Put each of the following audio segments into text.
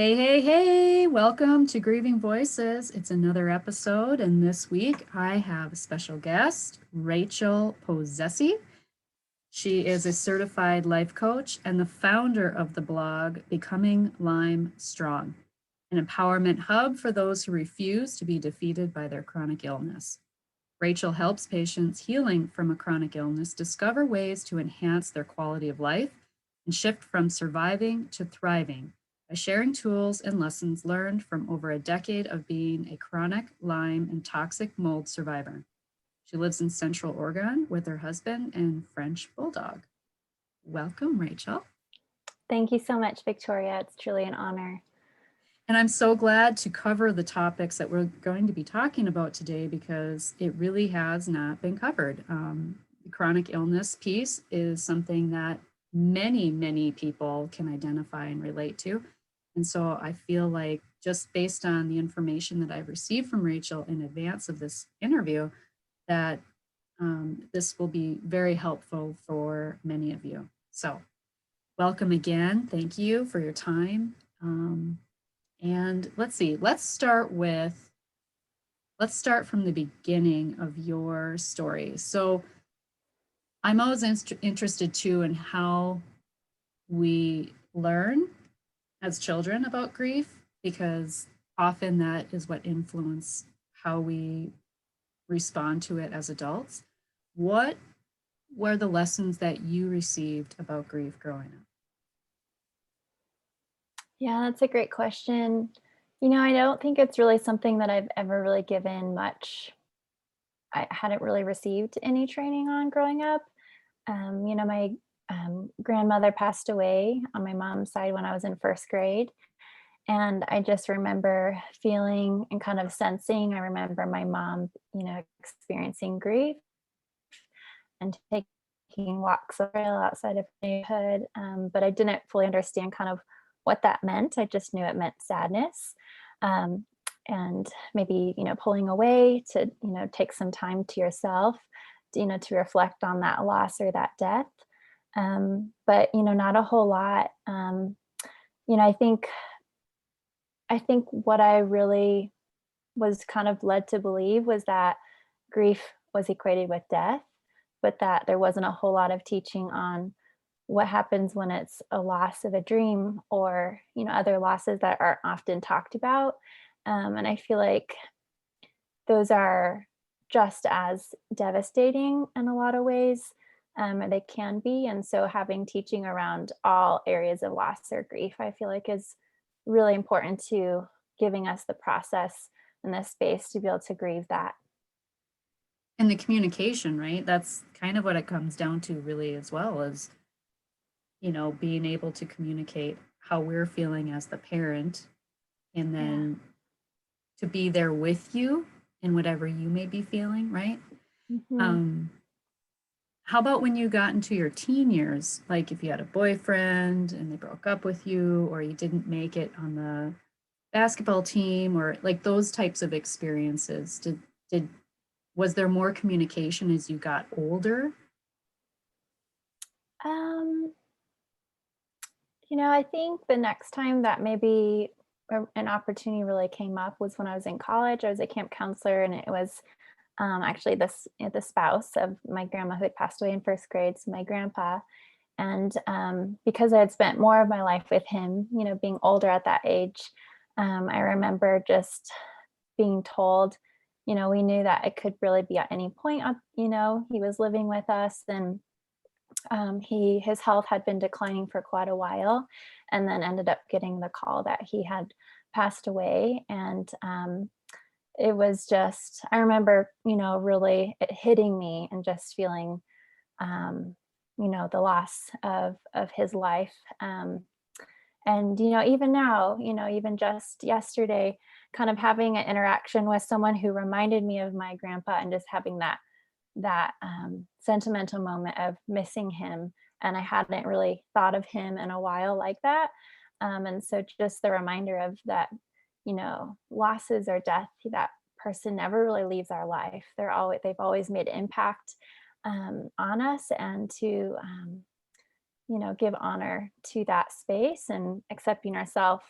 Hey, hey, hey, welcome to Grieving Voices. It's another episode, and this week I have a special guest, Rachel Pozzesi. She is a certified life coach and the founder of the blog Becoming Lyme Strong, an empowerment hub for those who refuse to be defeated by their chronic illness. Rachel helps patients healing from a chronic illness discover ways to enhance their quality of life and shift from surviving to thriving by sharing tools and lessons learned from over a decade of being a chronic Lyme and toxic mold survivor. She lives in Central Oregon with her husband and French bulldog. Welcome, Rachel. Thank you so much, Victoria. It's truly an honor. And I'm so glad to cover the topics that we're going to be talking about today because it really has not been covered. The chronic illness piece is something that many people can identify and relate to. And so I feel like just based on the information that I've received from Rachel in advance of this interview, that this will be very helpful for many of you. So welcome again. Thank you for your time. And let's see, let's start from the beginning of your story. So I'm always interested too in how we learn as children about grief, because often that is what influences how we respond to it as adults. What were the lessons that you received about grief growing up? Yeah, that's a great question. I don't think it's really something that I've ever really given much. I hadn't really received any training on growing up. My grandmother passed away on my mom's side when I was in first grade. And I just remember feeling and kind of sensing. I remember my mom, experiencing grief and taking walks outside of her neighborhood. But I didn't fully understand kind of what that meant. I just knew it meant sadness. Um, and maybe, pulling away to, take some time to yourself, to reflect on that loss or that death. But, not a whole lot. You know, I think I think what I really was kind of led to believe was that grief was equated with death, but that there wasn't a whole lot of teaching on what happens when it's a loss of a dream or, other losses that aren't often talked about. And I feel like those are just as devastating in a lot of ways. Or they can be. And so having teaching around all areas of loss or grief, I feel like is really important to giving us the process and the space to be able to grieve that. And the communication, right? That's kind of what it comes down to, really, as well as, being able to communicate how we're feeling as the parent and Yeah. then to be there with you in whatever you may be feeling, right? Hmm. Um, how about when you got into your teen years? Like if you had a boyfriend and they broke up with you, or you didn't make it on the basketball team, or like those types of experiences. Did was there more communication as you got older? Um, I think the next time that maybe an opportunity really came up was when I was in college. I was a camp counselor, and it was actually the spouse of my grandma who had passed away in first grade, so my grandpa. And because I had spent more of my life with him, being older at that age, I remember just being told, we knew that it could really be at any point. He was living with us, and his health had been declining for quite a while, and then ended up getting the call that he had passed away. And it was just, I remember, really it hitting me and just feeling, um, the loss of his life. And even now, even just yesterday, kind of having an interaction with someone who reminded me of my grandpa, and just having that sentimental moment of missing him. And I hadn't really thought of him in a while like that. And so just the reminder of that, losses or death, that person never really leaves our life. They've always made an impact on us, and to give honor to that space and accepting ourselves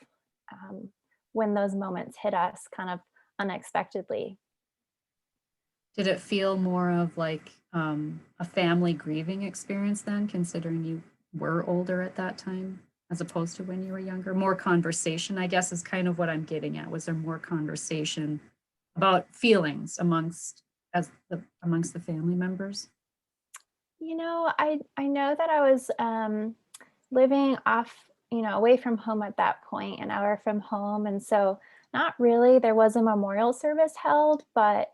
when those moments hit us kind of unexpectedly. Did it feel more of like a family grieving experience then, considering you were older at that time, as opposed to when you were younger? More conversation, I guess, is kind of what I'm getting at. Was there more conversation about feelings amongst the family members? I know that I was living off, away from home at that point, an hour from home, and so not really. There was a memorial service held, but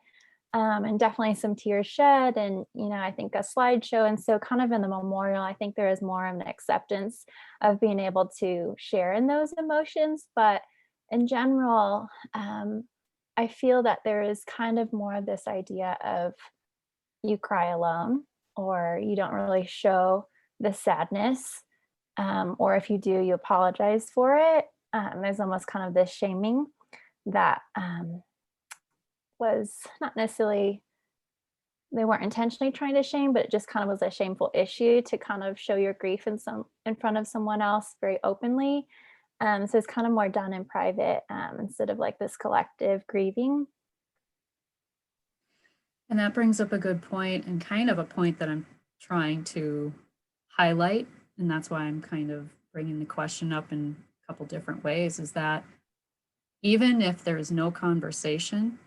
and definitely some tears shed, and I think a slideshow. And so, kind of in the memorial, I think there is more of an acceptance of being able to share in those emotions. But in general, I feel that there is kind of more of this idea of you cry alone, or you don't really show the sadness, or if you do, you apologize for it. There's almost kind of this shaming that was not necessarily, they weren't intentionally trying to shame, but it just kind of was a shameful issue to kind of show your grief in front of someone else very openly. So it's kind of more done in private, instead of like this collective grieving. And that brings up a good point, and kind of a point that I'm trying to highlight. And that's why I'm kind of bringing the question up in a couple different ways, is that even if there's no conversation,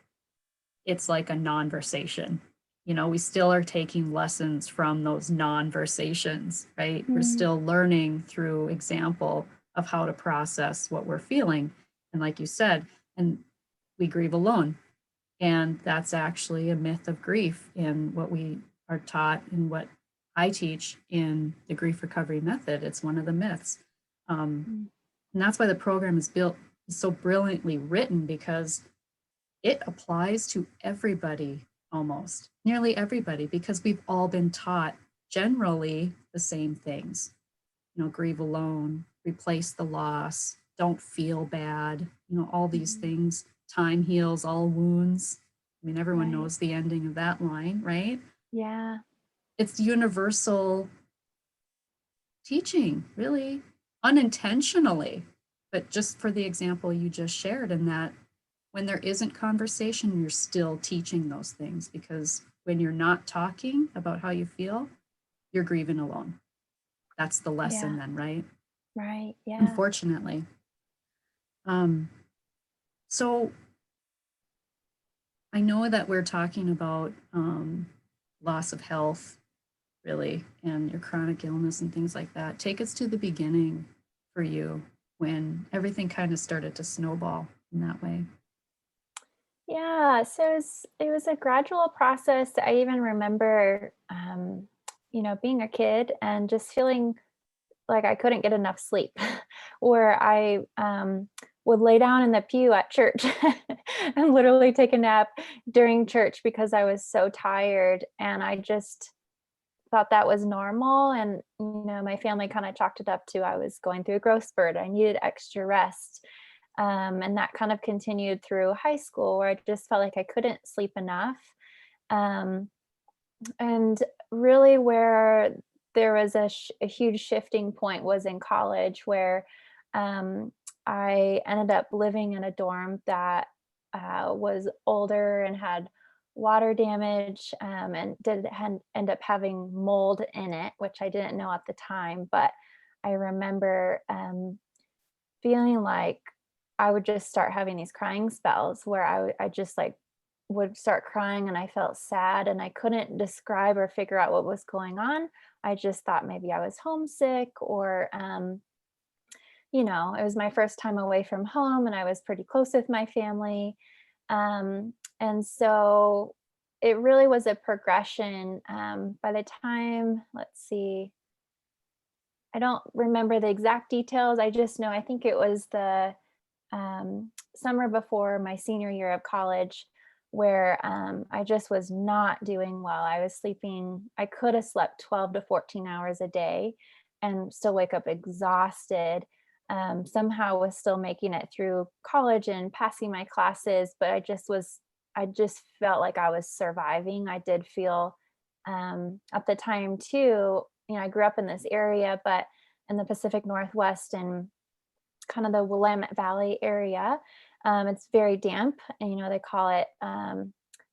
it's like a non-versation. We still are taking lessons from those non-versations, right? We're Mm, still learning through example of how to process what we're feeling. And like you said, and we grieve alone. And that's actually a myth of grief in what we are taught and what I teach in the grief recovery method. It's one of the myths. mm, And that's why the program is so brilliantly written, because it applies to everybody, almost nearly everybody, because we've all been taught generally the same things. Grieve alone, replace the loss, don't feel bad, all these mhm. things. Time heals all wounds. I mean, everyone Right. knows the ending of that line, right? Yeah. It's universal teaching, really, unintentionally, but just for the example you just shared, in that when there isn't conversation, you're still teaching those things, because when you're not talking about how you feel, you're grieving alone. That's the lesson Yeah. then, right? Right. Yeah. Unfortunately. Um, so I know that we're talking about loss of health, really, and your chronic illness and things like that. Take us to the beginning for you, when everything kind of started to snowball in that way. Yeah, so it was a gradual process. I even remember, being a kid and just feeling like I couldn't get enough sleep, where I would lay down in the pew at church and literally take a nap during church because I was so tired. And I just thought that was normal. And, my family kind of chalked it up to I was going through a growth spurt. I needed extra rest. And that kind of continued through high school where I just felt like I couldn't sleep enough. Um, and really, where there was a huge shifting point was in college, where um, I ended up living in a dorm that was older and had water damage, and end up having mold in it, which I didn't know at the time. But I remember feeling like I would just start having these crying spells where I just like would start crying and I felt sad and I couldn't describe or figure out what was going on. I just thought maybe I was homesick, or it was my first time away from home and I was pretty close with my family. And so it really was a progression. By the time, let's see, I don't remember the exact details. I just know I think it was the summer before my senior year of college, where I just was not doing well. I was sleeping, I could have slept 12 to 14 hours a day and still wake up exhausted. Somehow was still making it through college and passing my classes, but I just felt like I was surviving. I did feel at the time too, I grew up in this area, but in the Pacific Northwest, and kind of the Willamette Valley area. It's very damp, and they call it.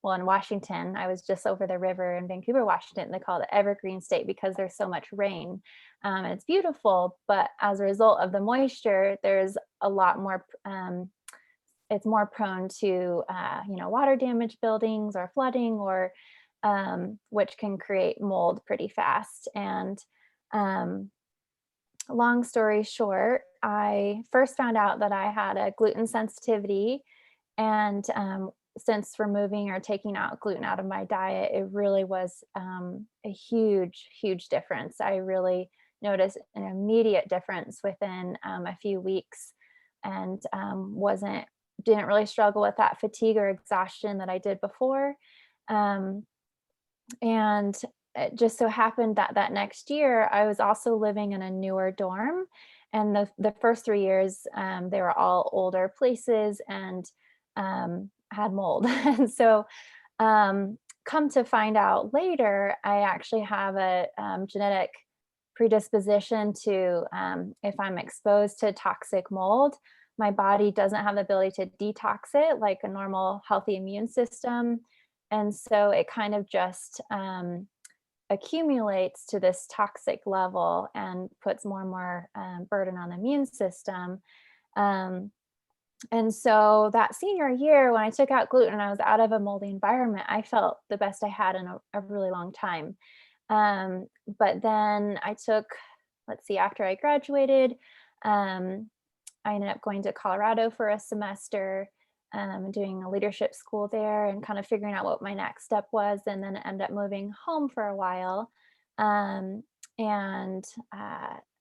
Well, in Washington, I was just over the river in Vancouver, Washington. They call it the Evergreen State because there's so much rain, and it's beautiful. But as a result of the moisture, there's a lot more. It's more prone to water damage buildings or flooding, or which can create mold pretty fast. And um, long story short, I first found out that I had a gluten sensitivity, and since removing or taking out gluten out of my diet, it really was a huge, huge difference. I really noticed an immediate difference within a few weeks, and wasn't didn't really struggle with that fatigue or exhaustion that I did before. Um, and it just so happened that that next year I was also living in a newer dorm, and the first 3 years they were all older places, and had mold. And so come to find out later, I actually have a genetic predisposition to, if I'm exposed to toxic mold, my body doesn't have the ability to detox it like a normal healthy immune system. And so it kind of just accumulates to this toxic level and puts more and more burden on the immune system. Um, and so that senior year, when I took out gluten and I was out of a moldy environment, I felt the best I had in a really long time. But then I took, let's see, after I graduated, um, I ended up going to Colorado for a semester, doing a leadership school there and kind of figuring out what my next step was. And then ended up moving home for a while. Um, and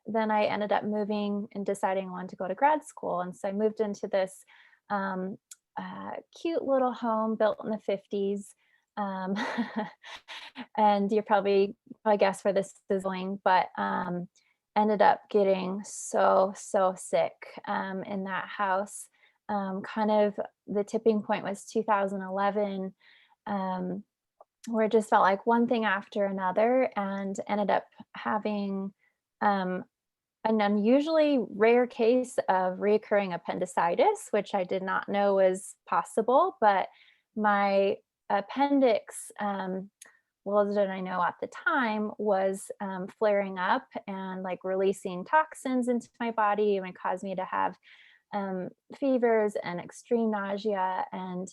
then I ended up moving and deciding I wanted to go to grad school. And so I moved into this um, cute little home built in the 50s. Um, and you're probably, I guess, where this is going, but ended up getting so sick in that house. Kind of the tipping point was 2011, um, where it just felt like one thing after another, and ended up having um, an unusually rare case of reoccurring appendicitis, which I did not know was possible. But my appendix, little did I know at the time, was flaring up and like releasing toxins into my body, and it caused me to have fevers and extreme nausea. And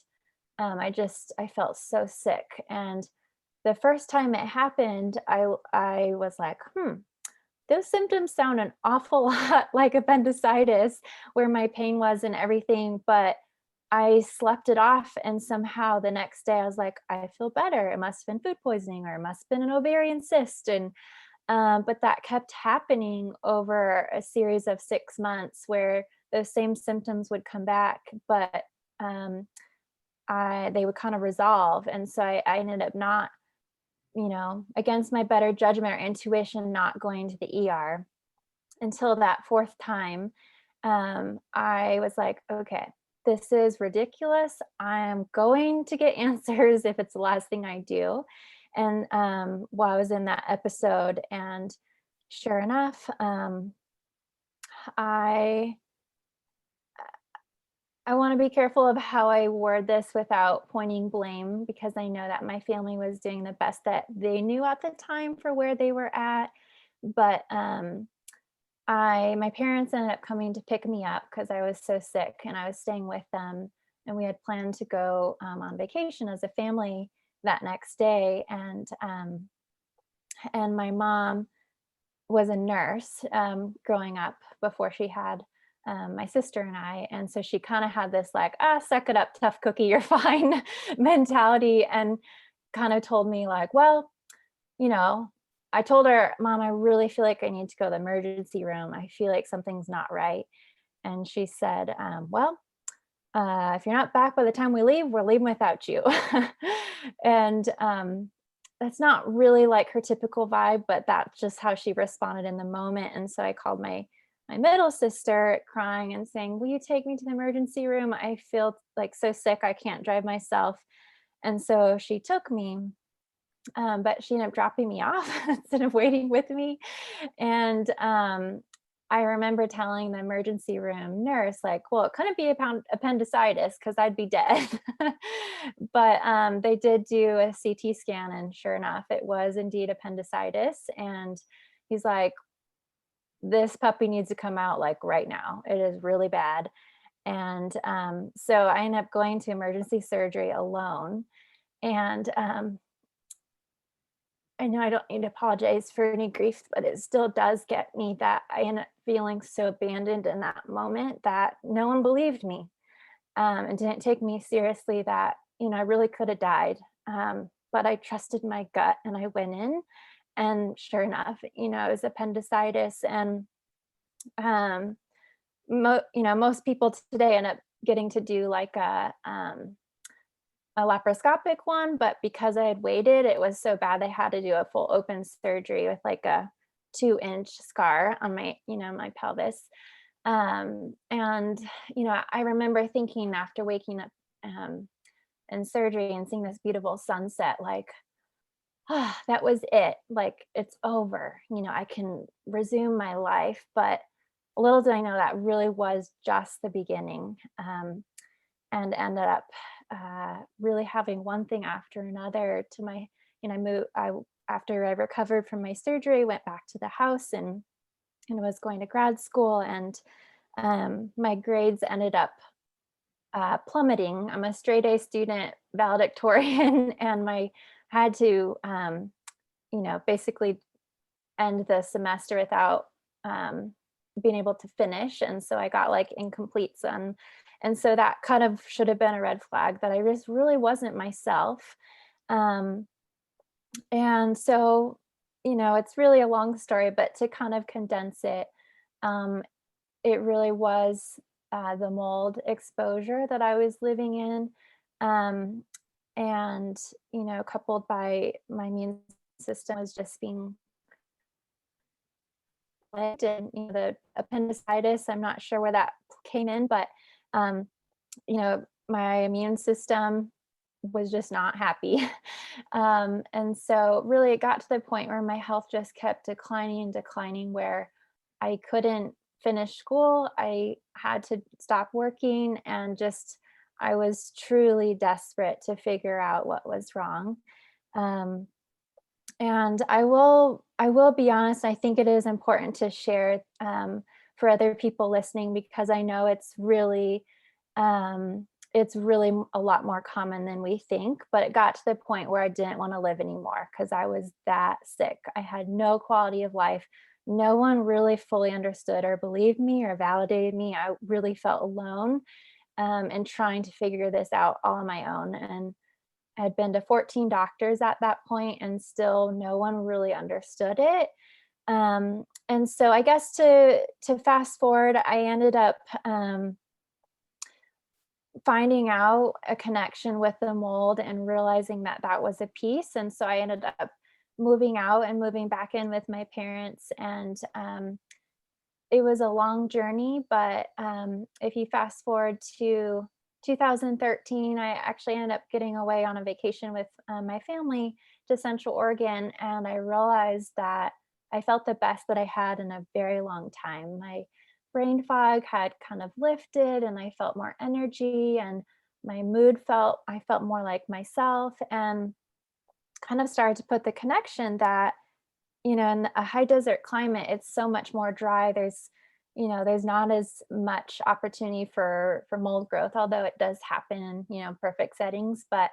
I felt so sick. And the first time it happened, I was like, those symptoms sound an awful lot like appendicitis, where my pain was and everything. But I slept it off, and somehow the next day I was like, I feel better. It must have been food poisoning, or it must have been an ovarian cyst. And but that kept happening over a series of 6 months, where those same symptoms would come back, but um, they would kind of resolve. And so I ended up not, against my better judgment or intuition, not going to the ER until that fourth time. I was like, okay, this is ridiculous. I'm going to get answers if it's the last thing I do. And while I was in that episode, and sure enough, I I want to be careful of how I word this without pointing blame, because I know that my family was doing the best that they knew at the time for where they were at. But my parents ended up coming to pick me up because I was so sick, and I was staying with them, and we had planned to go on vacation as a family that next day. And my mom was a nurse growing up before she had my sister and I. And so she kind of had this like, suck it up, tough cookie, you're fine mentality. And kind of told me like, well, you know, I told her, Mom, I really feel like I need to go to the emergency room. I feel like something's not right. And she said, well, if you're not back by the time we leave, we're leaving without you. And that's not really like her typical vibe, but that's just how she responded in the moment. And so I called my middle sister, crying and saying, will you take me to the emergency room? I feel like so sick, I can't drive myself. And so she took me, but she ended up dropping me off instead of waiting with me. And I remember telling the emergency room nurse, like, well, it couldn't be appendicitis because I'd be dead. But they did do a CT scan, and sure enough, it was indeed appendicitis. And he's like, this puppy needs to come out like right now. It is really bad. And so I ended up going to emergency surgery alone. And I know I don't need to apologize for any grief, but it still does get me that I end up feeling so abandoned in that moment that no one believed me, and didn't take me seriously, that, I really could have died. But I trusted my gut and I went in, and sure enough, it was appendicitis. And um, most people today end up getting to do like a laparoscopic one, but because I had waited, it was so bad they had to do a full open surgery with like a 2-inch scar on my pelvis. And I remember thinking after waking up in surgery and seeing this beautiful sunset, like, ah, that was it. Like, it's over. I can resume my life. But little did I know that really was just the beginning. And ended up really having one thing after another to my, I moved, after I recovered from my surgery, went back to the house and was going to grad school. And my grades ended up plummeting. I'm a straight A student, valedictorian, and had to, basically end the semester without being able to finish. And so I got like incompletes. And so that kind of should have been a red flag that I just really wasn't myself. Um, and so, it's really a long story, but to kind of condense it, um, it really was the mold exposure that I was living in. Um, and, coupled by my immune system was just being split. And the appendicitis, I'm not sure where that came in, but um, my immune system was just not happy. And so really it got to the point where my health just kept declining and declining, where I couldn't finish school. I had to stop working, and just I was truly desperate to figure out what was wrong. Um, and I will be honest, I think it is important to share, for other people listening, because I know it's really a lot more common than we think. But it got to the point where I didn't want to live anymore because I was that sick. I had no quality of life. No one really fully understood or believed me or validated me. I really felt alone, and trying to figure this out all on my own. And I had been to 14 doctors at that point, and still no one really understood it. And so I guess to fast forward, I ended up finding out a connection with the mold and realizing that that was a piece. And so I ended up moving out and moving back in with my parents. And it was a long journey, but if you fast forward to 2013, I actually ended up getting away on a vacation with my family to Central Oregon, and I realized that I felt the best that I had in a very long time. My brain fog had kind of lifted, and I felt more energy, and I felt more like myself, and kind of started to put the connection that, in a high desert climate, it's so much more dry. There's not as much opportunity for mold growth, although it does happen in, perfect settings. But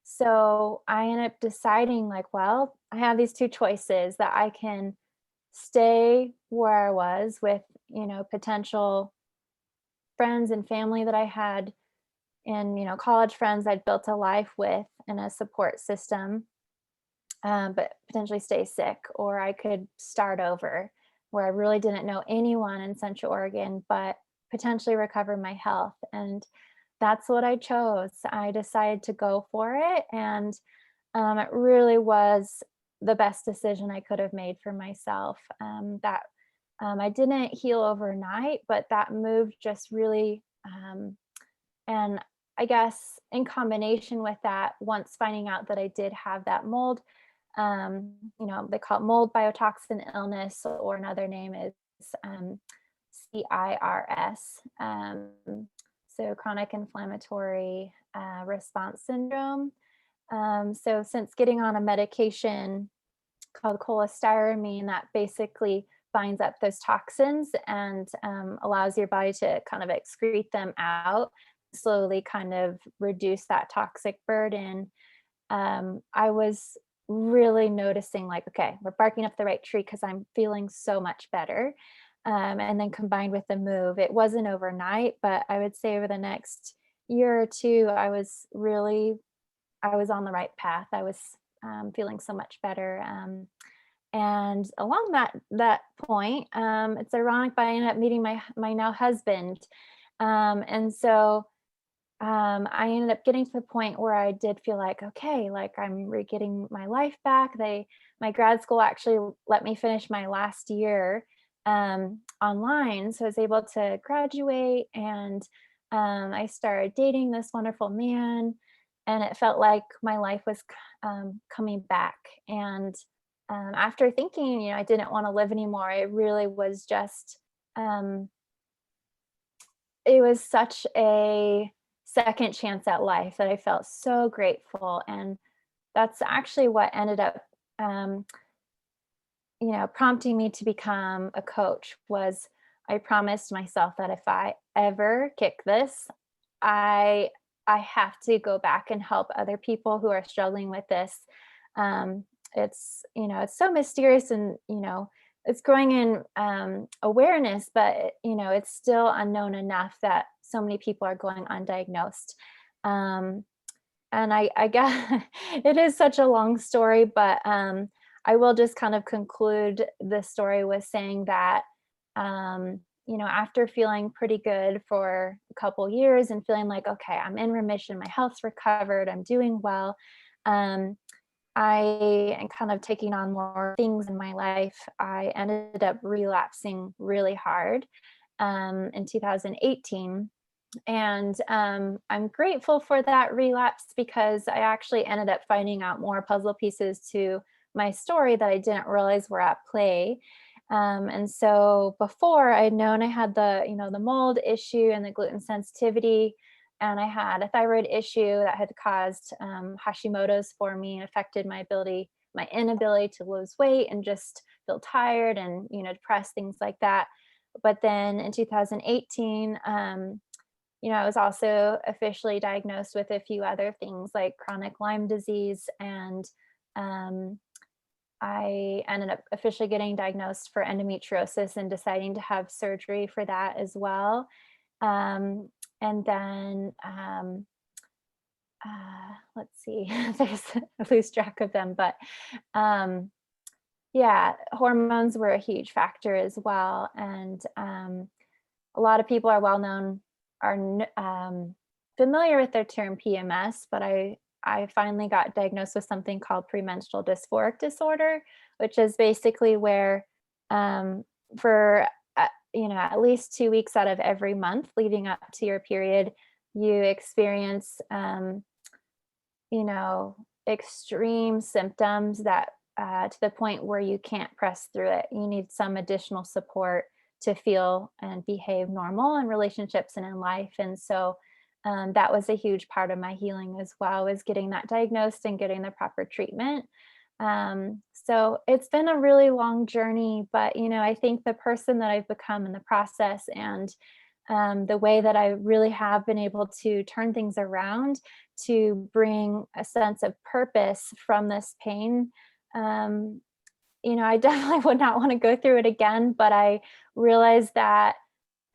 so I ended up deciding, like, well, I have these two choices: that I can stay where I was with, potential friends and family that I had, and, college friends I'd built a life with and a support system, but potentially stay sick. Or I could start over where I really didn't know anyone in Central Oregon, but potentially recover my health. And that's what I chose. I decided to go for it. And it really was the best decision I could have made for myself. That I didn't heal overnight, but that move just really, and I guess in combination with that, once finding out that I did have that mold, They call it mold biotoxin illness, or another name is CIRS. So chronic inflammatory response syndrome. So since getting on a medication called cholestyramine that basically binds up those toxins and allows your body to kind of excrete them out, slowly kind of reduce that toxic burden. I was really noticing, like, okay, we're barking up the right tree because I'm feeling so much better. And then combined with the move, it wasn't overnight, but I would say over the next year or two, I was on the right path. I was feeling so much better. And along that point, it's ironic, but I ended up meeting my now husband, and so I ended up getting to the point where I did feel like, okay, like I'm getting my life back. My grad school actually let me finish my last year online, so I was able to graduate, and I started dating this wonderful man, and it felt like my life was coming back. And after thinking, I didn't want to live anymore, it really was just um, it was such a second chance at life that I felt so grateful. And that's actually what ended up, um, prompting me to become a coach. Was I promised myself that if I ever kick this, I I have to go back and help other people who are struggling with this. It's so mysterious, and it's growing in awareness, but it's still unknown enough that so many people are going undiagnosed. Um, and I guess it is such a long story, but I will just kind of conclude the story with saying that, after feeling pretty good for a couple years and feeling like, okay, I'm in remission, my health's recovered, I'm doing well. Um, I am kind of taking on more things in my life. I ended up relapsing really hard in 2018. And I'm grateful for that relapse because I actually ended up finding out more puzzle pieces to my story that I didn't realize were at play. And so before, I'd known I had the mold issue and the gluten sensitivity, and I had a thyroid issue that had caused Hashimoto's for me and affected my inability to lose weight and just feel tired and depressed, things like that. But then in 2018, I was also officially diagnosed with a few other things like chronic Lyme disease, and um, I ended up officially getting diagnosed for endometriosis and deciding to have surgery for that as well. Um, and then let's see, I lose track of them, but um, yeah, hormones were a huge factor as well. And a lot of people are familiar with their term PMS, but I finally got diagnosed with something called premenstrual dysphoric disorder, which is basically where um, for at least 2 weeks out of every month leading up to your period, you experience you know extreme symptoms that to the point where you can't press through it. You need some additional support to feel and behave normal in relationships and in life. And so that was a huge part of my healing as well, was getting that diagnosed and getting the proper treatment. So it's been a really long journey, but I think the person that I've become in the process, and the way that I really have been able to turn things around to bring a sense of purpose from this pain. um, I definitely would not want to go through it again, but I realize that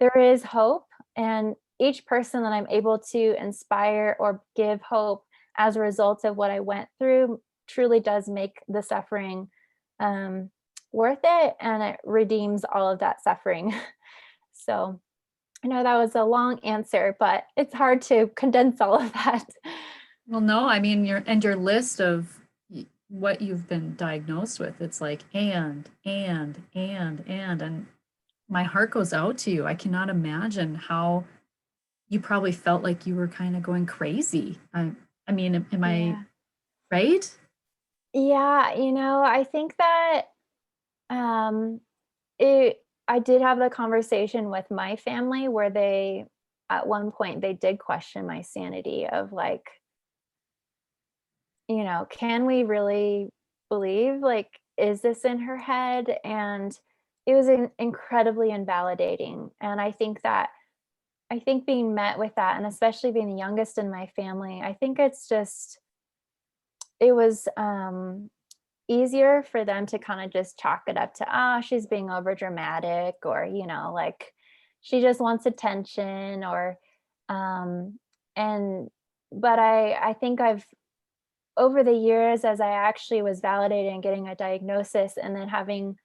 there is hope, and each person that I'm able to inspire or give hope as a result of what I went through truly does make the suffering um, worth it, and it redeems all of that suffering. So I know that was a long answer, but it's hard to condense all of that. Well, no, I mean, your list of what you've been diagnosed with, it's like, and my heart goes out to you. I cannot imagine how you probably felt like you were kind of going crazy. I mean, am I Yeah. right? Yeah, I think that, um, it I did have the conversation with my family where they at one point, they did question my sanity of, like, can we really believe, like, is this in her head? And it was incredibly invalidating, and I think being met with that, and especially being the youngest in my family, I think it was, easier for them to kinda just chalk it up to, "Ah, she's being overdramatic," or, like, "She just wants attention," or, um, and but I think I've over the years, as I actually was validated and getting a diagnosis and then having,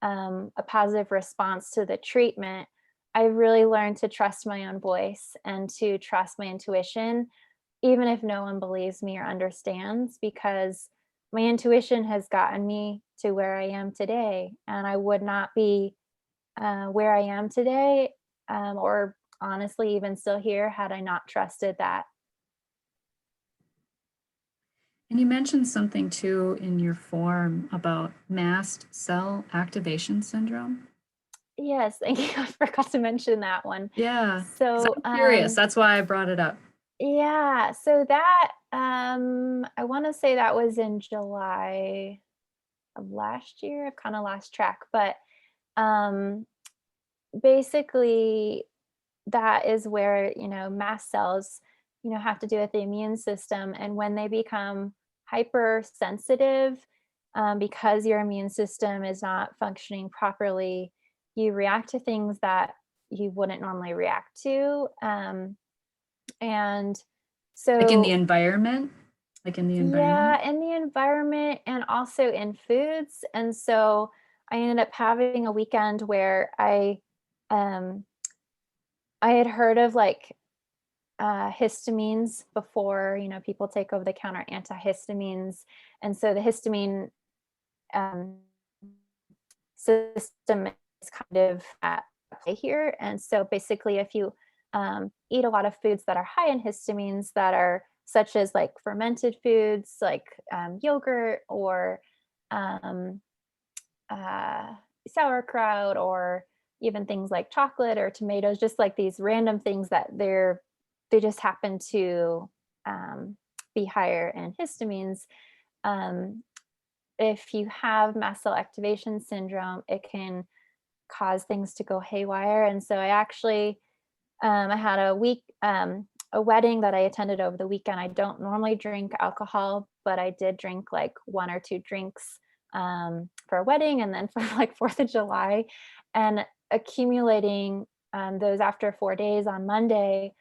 a positive response to the treatment, I really learned to trust my own voice and to trust my intuition, even if no one believes me or understands, because my intuition has gotten me to where I am today, and I would not be, where I am today, or honestly even still here had I not trusted that. And you mentioned something too in your form about mast cell activation syndrome. Yes, thank you. I forgot to mention that one. Yeah, because So, I'm curious. That's why I brought it up. yeah, so that, I wanna say that was in July of last year. I've kinda lost track, but, um, basically, that is where, mast cells, have to do with the immune system, and when they become hypersensitive, because your immune system is not functioning properly, you react to things that you wouldn't normally react to, and Like in the so environment? Like in the environment? yeah, in the environment and also in foods, and so I ended up having a weekend where um, I had heard of, like, histamines before, people take over the counter antihistamines, and so the histamine, um, system is kind of at play here, and so basically if you, eat a lot of foods that are high in histamines that are such as, like, fermented foods, like, yogurt or, um, uh, sauerkraut, or even things like chocolate or tomatoes, just like these random things that they just happen to, um, be higher in histamines. Um, if you have mast cell activation syndrome, it can cause things to go haywire. And so I actually, I had a wedding that I attended over the weekend. I don't normally drink alcohol, but I did drink like one or two drinks, for a wedding and then for like 4th of July, and accumulating, those after 4 days on Monday.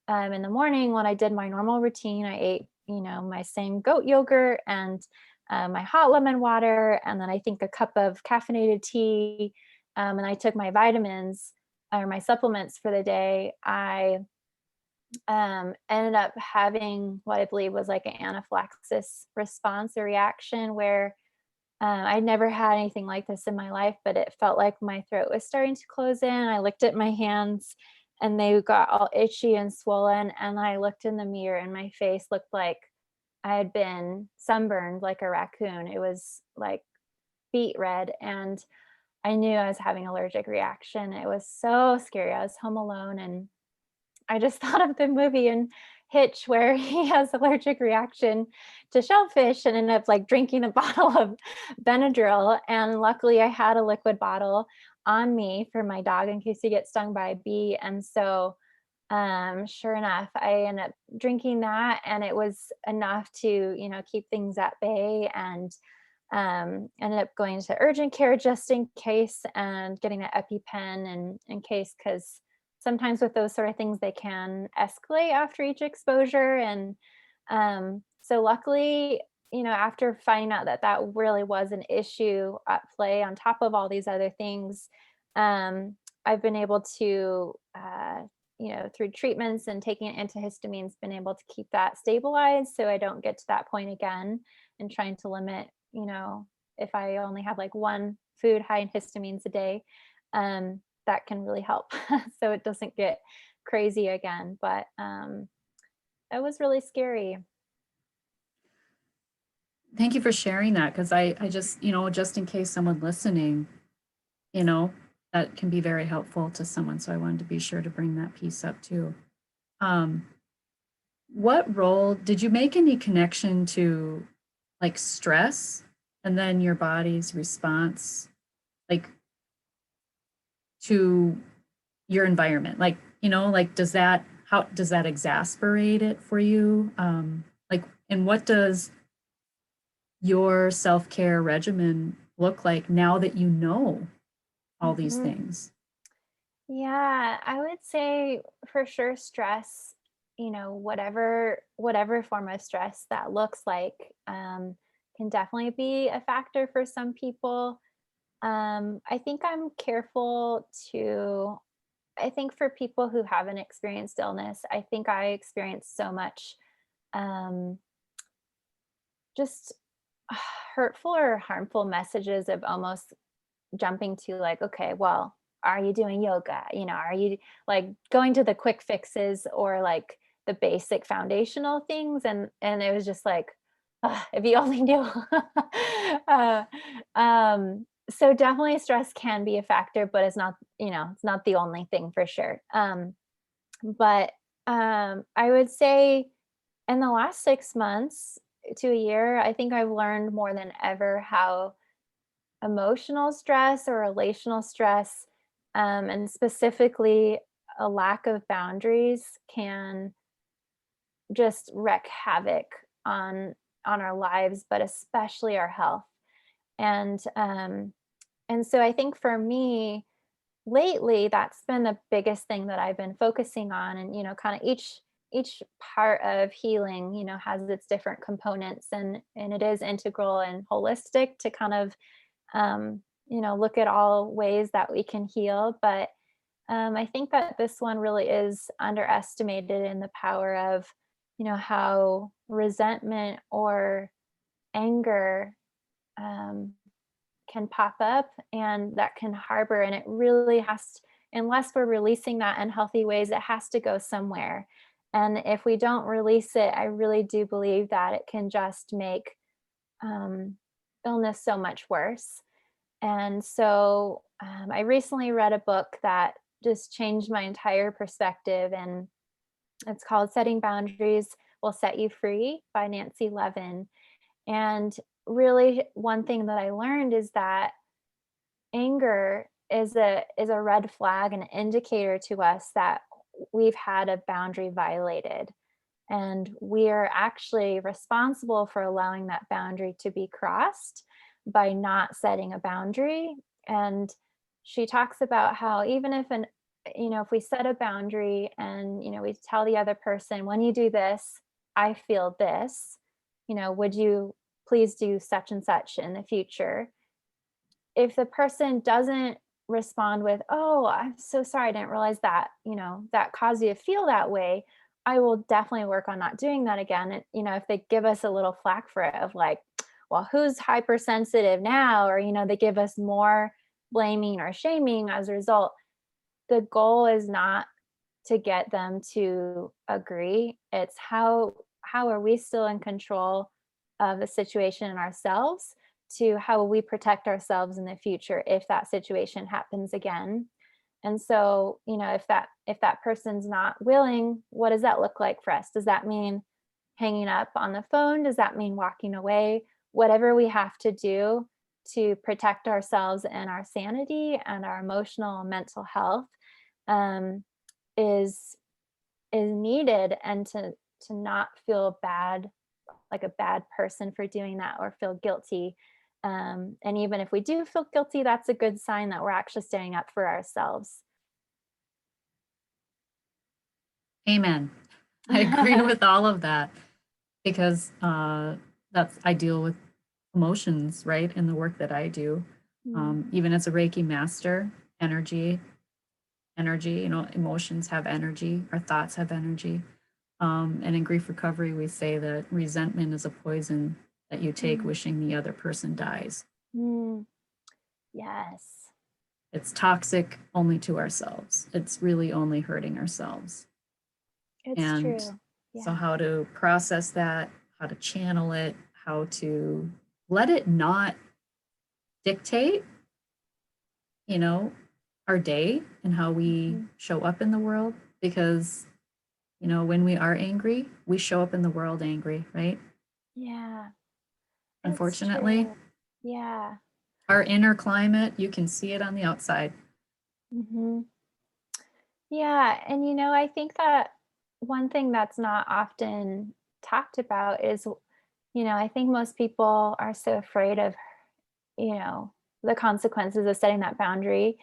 In the morning, when I did my normal routine, I ate, my same goat yogurt and, my hot lemon water, and then I think a cup of caffeinated tea, and I took my vitamins or my supplements for the day. I, ended up having what I believe was like an anaphylaxis response or reaction where, I'd never had anything like this in my life, but it felt like my throat was starting to close in. I looked at my hands and they got all itchy and swollen. And I looked in the mirror and my face looked like I had been sunburned like a raccoon. It was like beet red. And I knew I was having an allergic reaction. It was so scary. I was home alone and I just thought of the movie in Hitch where he has allergic reaction to shellfish and ended up like drinking a bottle of Benadryl. And luckily, I had a liquid bottle on me for my dog in case he gets stung by a bee. And so, sure enough, I ended up drinking that, and it was enough to, keep things at bay. And ended up going to urgent care just in case and getting an EpiPen and in case, because sometimes with those sort of things they can escalate after each exposure. And so luckily, after finding out that that really was an issue at play on top of all these other things, um, I've been able to, through treatments and taking antihistamines, been able to keep that stabilized so I don't get to that point again, and trying to limit, if I only have like one food high in histamines a day, that can really help so it doesn't get crazy again. But it was really scary. Thank you for sharing that, because I just, just in case someone listening, you know, that can be very helpful to someone. So I wanted to be sure to bring that piece up too. Um, what role did you make any connection to like stress and then your body's response, like to your environment? Like, like how does that exasperate it for you? Like, and what does your self-care regimen look like now that you know all these Mhm. things? Yeah, I would say for sure stress, whatever form of stress that looks like, can definitely be a factor for some people. I think I'm careful to I think for people who haven't experienced illness, I think I experienced so much um, just hurtful or harmful messages of almost jumping to like, okay, well, are you doing yoga? Are you like going to the quick fixes or like the basic foundational things? And it was just like, if you only knew. uh, so definitely stress can be a factor, but it's not the only thing for sure. But I would say in the last 6 months to a year, I think I've learned more than ever how emotional stress or relational stress, and specifically a lack of boundaries can just wreak havoc on our lives, but especially our health. And so I think for me, lately, that's been the biggest thing that I've been focusing on. And, kind of each part of healing, has its different components, and it is integral and holistic to kind of look at all ways that we can heal. But I think that this one really is underestimated in the power of, how resentment or anger um, can pop up and that can harbor. And it really unless we're releasing that in healthy ways, it has to go somewhere. And if we don't release it, I really do believe that it can just make um, illness so much worse. And so I recently read a book that just changed my entire perspective, and it's called Setting Boundaries Will Set You Free by Nancy Levin. And really, one thing that I learned is that anger is a red flag, an indicator to us that we've had a boundary violated. And we are actually responsible for allowing that boundary to be crossed by not setting a boundary. And she talks about how even if we set a boundary and, we tell the other person, when you do this, I feel this, would you please do such and such in the future? If the person doesn't respond with, "Oh, I'm so sorry, I didn't realize that, that caused you to feel that way. I will definitely work on not doing that again." And, if they give us a little flack for it of like, "Well, who's hypersensitive now?" Or, they give us more blaming or shaming as a result, the goal is not to get them to agree. It's how are we still in control of the situation and ourselves, to how will we protect ourselves in the future if that situation happens again. And so, if that person's not willing, what does that look like for us? Does that mean hanging up on the phone? Does that mean walking away? Whatever we have to do to protect ourselves and our sanity and our emotional and mental health, um, is needed, and to not feel bad, like a bad person for doing that or feel guilty. And even if we do feel guilty, that's a good sign that we're actually standing up for ourselves. Amen. I agree with all of that, because I deal with emotions, right, in the work that I do. Mhm. Even as a Reiki master, energy, emotions have energy, our thoughts have energy. And in grief recovery, we say that resentment is a poison that you take Mm. wishing the other person dies. Mm. Yes, It's toxic only to ourselves. It's really only hurting ourselves. it's And true. so, Yeah. how to process that, how to channel it, how to let it not dictate, you know, our day and how we Mhm. show up in the world. Because, when we are angry, we show up in the world angry, right? Yeah, that's Unfortunately, true. Yeah. our inner climate, you can see it on the outside. Mhm. Yeah, and I think that one thing that's not often talked about is, I think most people are so afraid of, you know, the consequences of setting that boundary,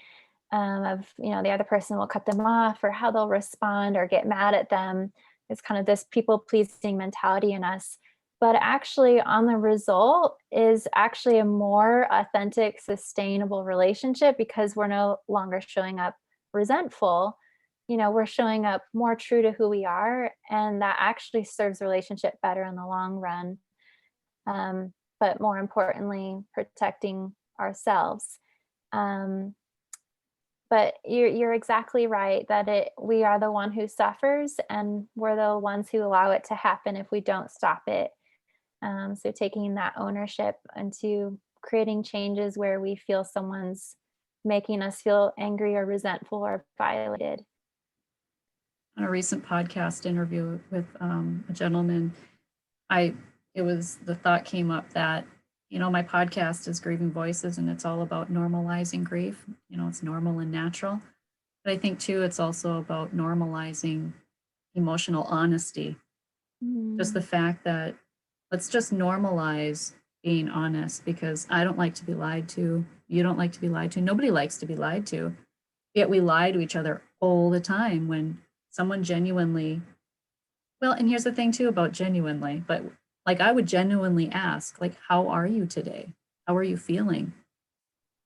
of, the other person will cut them off or how they'll respond or get mad at them. It's kind of this people pleasing mentality in us. But actually, on the result is actually a more authentic, sustainable relationship because we're no longer showing up resentful. We're showing up more true to who we are. And that actually serves the relationship better in the long run. But more importantly, protecting ourselves. Um, but you're exactly right that we are the one who suffers, and we're the ones who allow it to happen if we don't stop it. So taking that ownership into creating changes where we feel someone's making us feel angry or resentful or violated. On a recent podcast interview with a gentleman, I the thought came up that, my podcast is Grieving Voices, and it's all about normalizing grief. It's normal and natural. But I think too, it's also about normalizing emotional honesty. Just the Mm, fact that let's just normalize being honest, because I don't like to be lied to. You don't like to be lied to. Nobody likes to be lied to. Yet we lie to each other all the time when someone genuinely, well, and here's the thing too about genuinely, but like I would genuinely ask, like, how are you today? How are you feeling?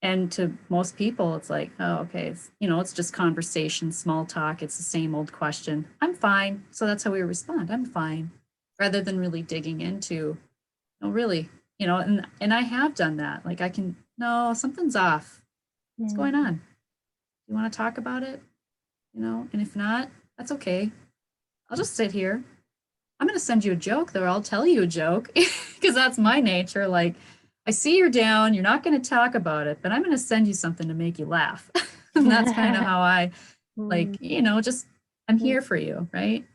And to most people, it's like, oh, okay, it's just conversation, small talk. It's the same old question. I'm fine. So that's how we respond. I'm fine, rather than really digging into, no, really, and I have done that. Like no, something's off. What's going mm. on? You want to talk about it? And if not, that's okay. I'll just sit here. I'm going to send you a joke, though. I'll tell you a joke because that's my nature. Like, I see you're down. You're not going to talk about it, but I'm going to send you something to make you laugh. And that's kind of how I, like, Mm, just, I'm mm, here for you, right?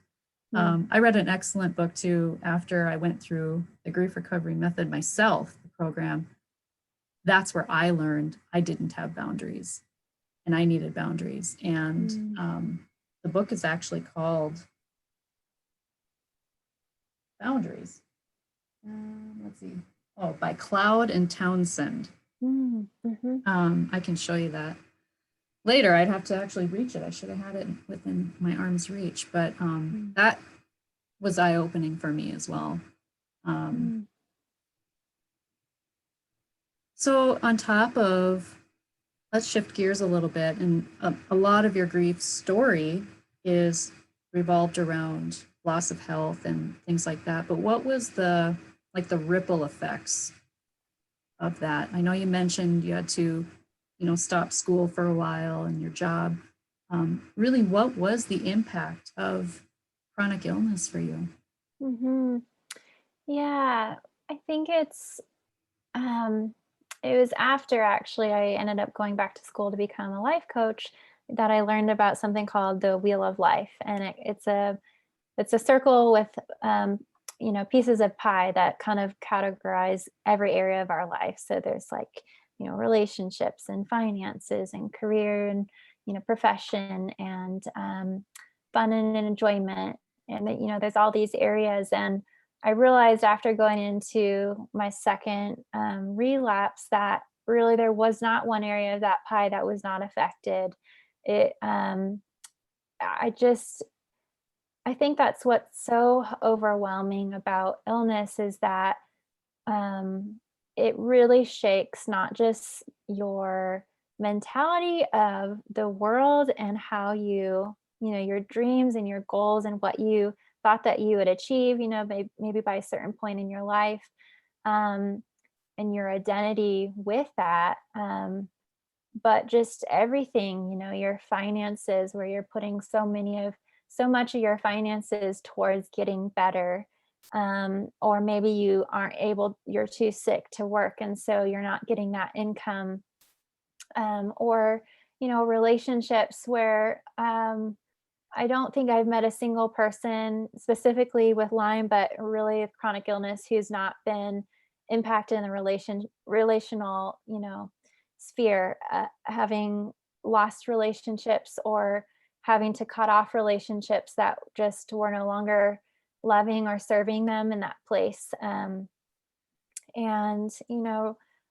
mm, I read an excellent book too after I went through the grief recovery method myself, the program. That's where I learned I didn't have boundaries and I needed boundaries. And mm. the book is actually called Boundaries. Let's see. Oh, by Cloud and Townsend. Mm, mhm, I can show you that later. I'd have to actually reach it. I should have had it within my arm's reach, but mm, that was eye opening for me as well. Um, mm, so, on top of, let's shift gears a little bit, and a lot of your grief story is revolved around loss of health and things like that. But what was the ripple effects of that? I know you mentioned you had to, stop school for a while and your job. Really, what was the impact of chronic illness for you? mhm. Yeah, I think um it was after actually I ended up going back to school to become a life coach that I learned about something called the wheel of life, and it's a circle with pieces of pie that kind of categorize every area of our life. So there's like, relationships and finances and career and profession and fun and enjoyment, and that there's all these areas. And I realized after going into my second relapse that really there was not one area of that pie that was not affected. It I just I think that's what's so overwhelming about illness is that um, it really shakes not just your mentality of the world and how your dreams and your goals and what you thought that you would achieve, maybe by a certain point in your life, um, and your identity with that. But just everything, your finances, where you're putting so much of your finances towards getting better. or maybe you're too sick to work, and so you're not getting that income, or relationships where I don't think I've met a single person specifically with Lyme, but really with chronic illness who's not been impacted in the relational, sphere, having lost relationships or having to cut off relationships that just were no longer loving or serving them in that place. And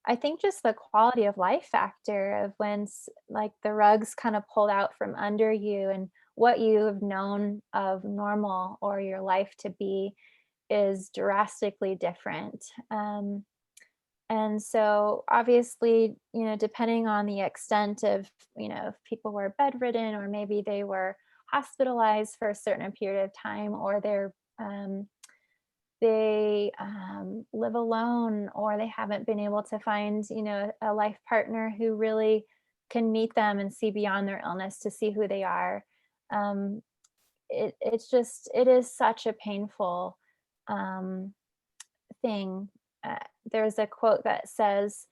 I think just the quality of life factor of when like the rugs kind of pulled out from under you and what you have known of normal or your life to be is drastically different. And so obviously, depending on the extent of, if people were bedridden or maybe they were hospitalized for a certain period of time, or they live alone, or they haven't been able to find, a life partner who really can meet them and see beyond their illness to see who they are. Um, it is such a painful um, thing. Uh, there's a quote that says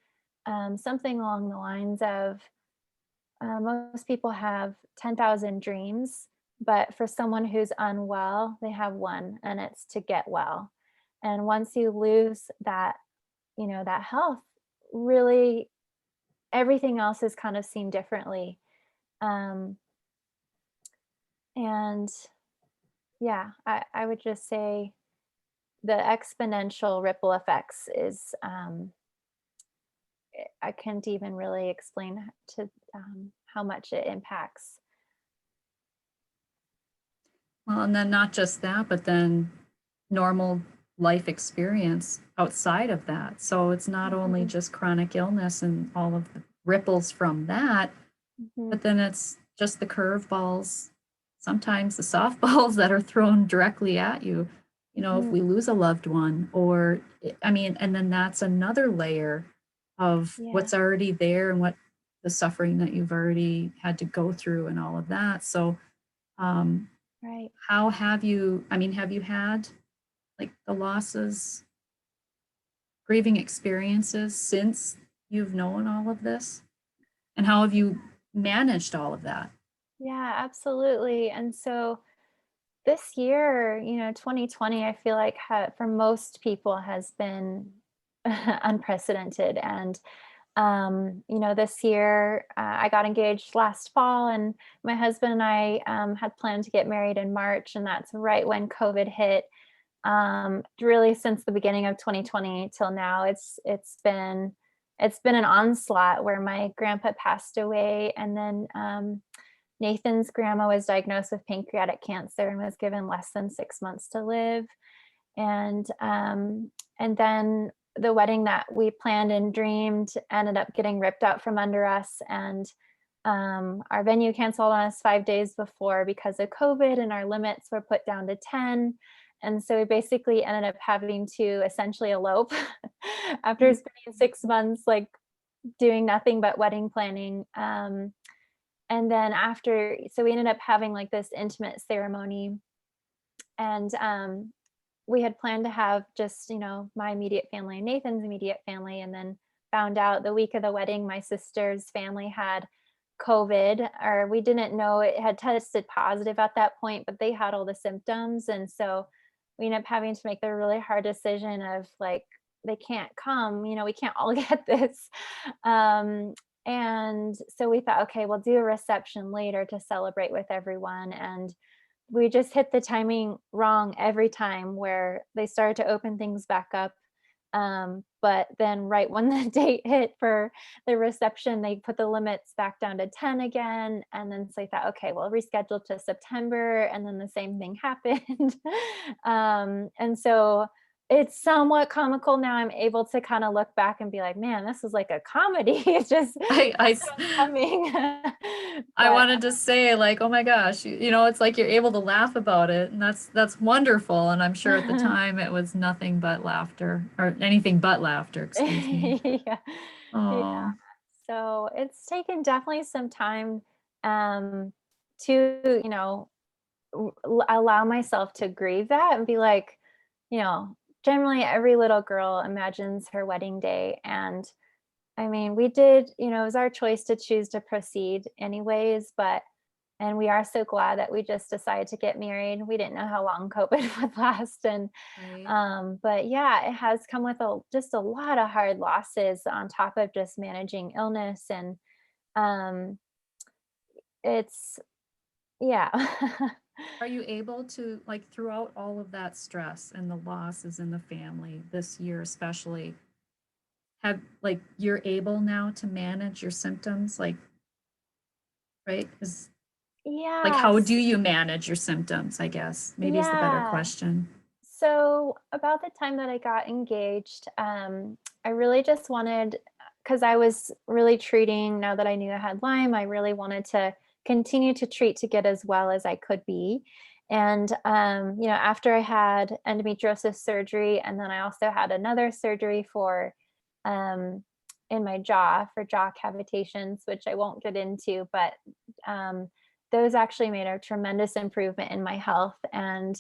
something along the lines of most people have 10,000 dreams, but for someone who's unwell, they have one, and it's to get well. And once you lose that, that health, really everything else is kind of seen differently. Um, and yeah, I would just say the exponential ripple effects is I can't even really explain to how much it impacts. Well, and then not just that, but then normal life experience outside of that. So it's not only Mhm, just chronic illness and all of the ripples from that, mhm, but then it's just the curveballs, sometimes the softballs that are thrown directly at you. If mm, we lose a loved one, or I mean, and then that's another layer of yeah, what's already there and what the suffering that you've already had to go through and all of that. So, um, right. how have you, I mean, have you had like the losses, grieving experiences since you've known all of this? And how have you managed all of that? Yeah, absolutely. And so this year, 2020, I feel like for most people has been unprecedented. And this year, I got engaged last fall, and my husband and I had planned to get married in March, and that's right when COVID hit. Really, since the beginning of 2020 till now, it's been an onslaught where my grandpa passed away, and then Nathan's grandma was diagnosed with pancreatic cancer and was given less than 6 months to live. And then the wedding that we planned and dreamed ended up getting ripped out from under us, and our venue canceled on us 5 days before because of COVID, and our limits were put down to 10. And so we basically ended up having to essentially elope after spending 6 months like doing nothing but wedding planning. And then so we ended up having like this intimate ceremony, and we had planned to have just, my immediate family and Nathan's immediate family, and then found out the week of the wedding, my sister's family had COVID, or we didn't know it had tested positive at that point, but they had all the symptoms. And so we ended up having to make the really hard decision of like, they can't come, we can't all get this. Um, and so we thought, okay, we'll do a reception later to celebrate with everyone. And we just hit the timing wrong every time where they started to open things back up. But then right when the date hit for the reception, they put the limits back down to 10 again. And then so I thought, okay, we'll reschedule to September. And then the same thing happened. And so it's somewhat comical now. I'm able to kind of look back and be like, man, this is like a comedy. It's just I, I, so coming. I But wanted to say like, oh my gosh, it's like you're able to laugh about it, and that's wonderful. And I'm sure at the time it was nothing but laughter, or anything but laughter, excuse me. yeah. Yeah. Oh, So it's taken definitely some time um to, allow myself to grieve that and be like, you know, generally every little girl imagines her wedding day. And I mean, we did, it was our choice to choose to proceed anyways, and we are so glad that we just decided to get married. We didn't know how long COVID would last. Right. But yeah, it has come with just a lot of hard losses on top of just managing illness. And um, it's, yeah. Are you able to, like, throughout all of that stress and the losses in the family this year especially, have, like, you're able now to manage your symptoms, like, right? Is like, how do Yes. you manage your symptoms, I guess, maybe is the better Yeah. question. So about the time that I got engaged, I really just wanted, because I was really treating, now that I knew I had Lyme, I really wanted to continue to treat to get as well as I could be. And after I had endometriosis surgery, and then I also had another surgery for um, in my jaw for jaw cavitations, which I won't get into, but um, those actually made a tremendous improvement in my health. And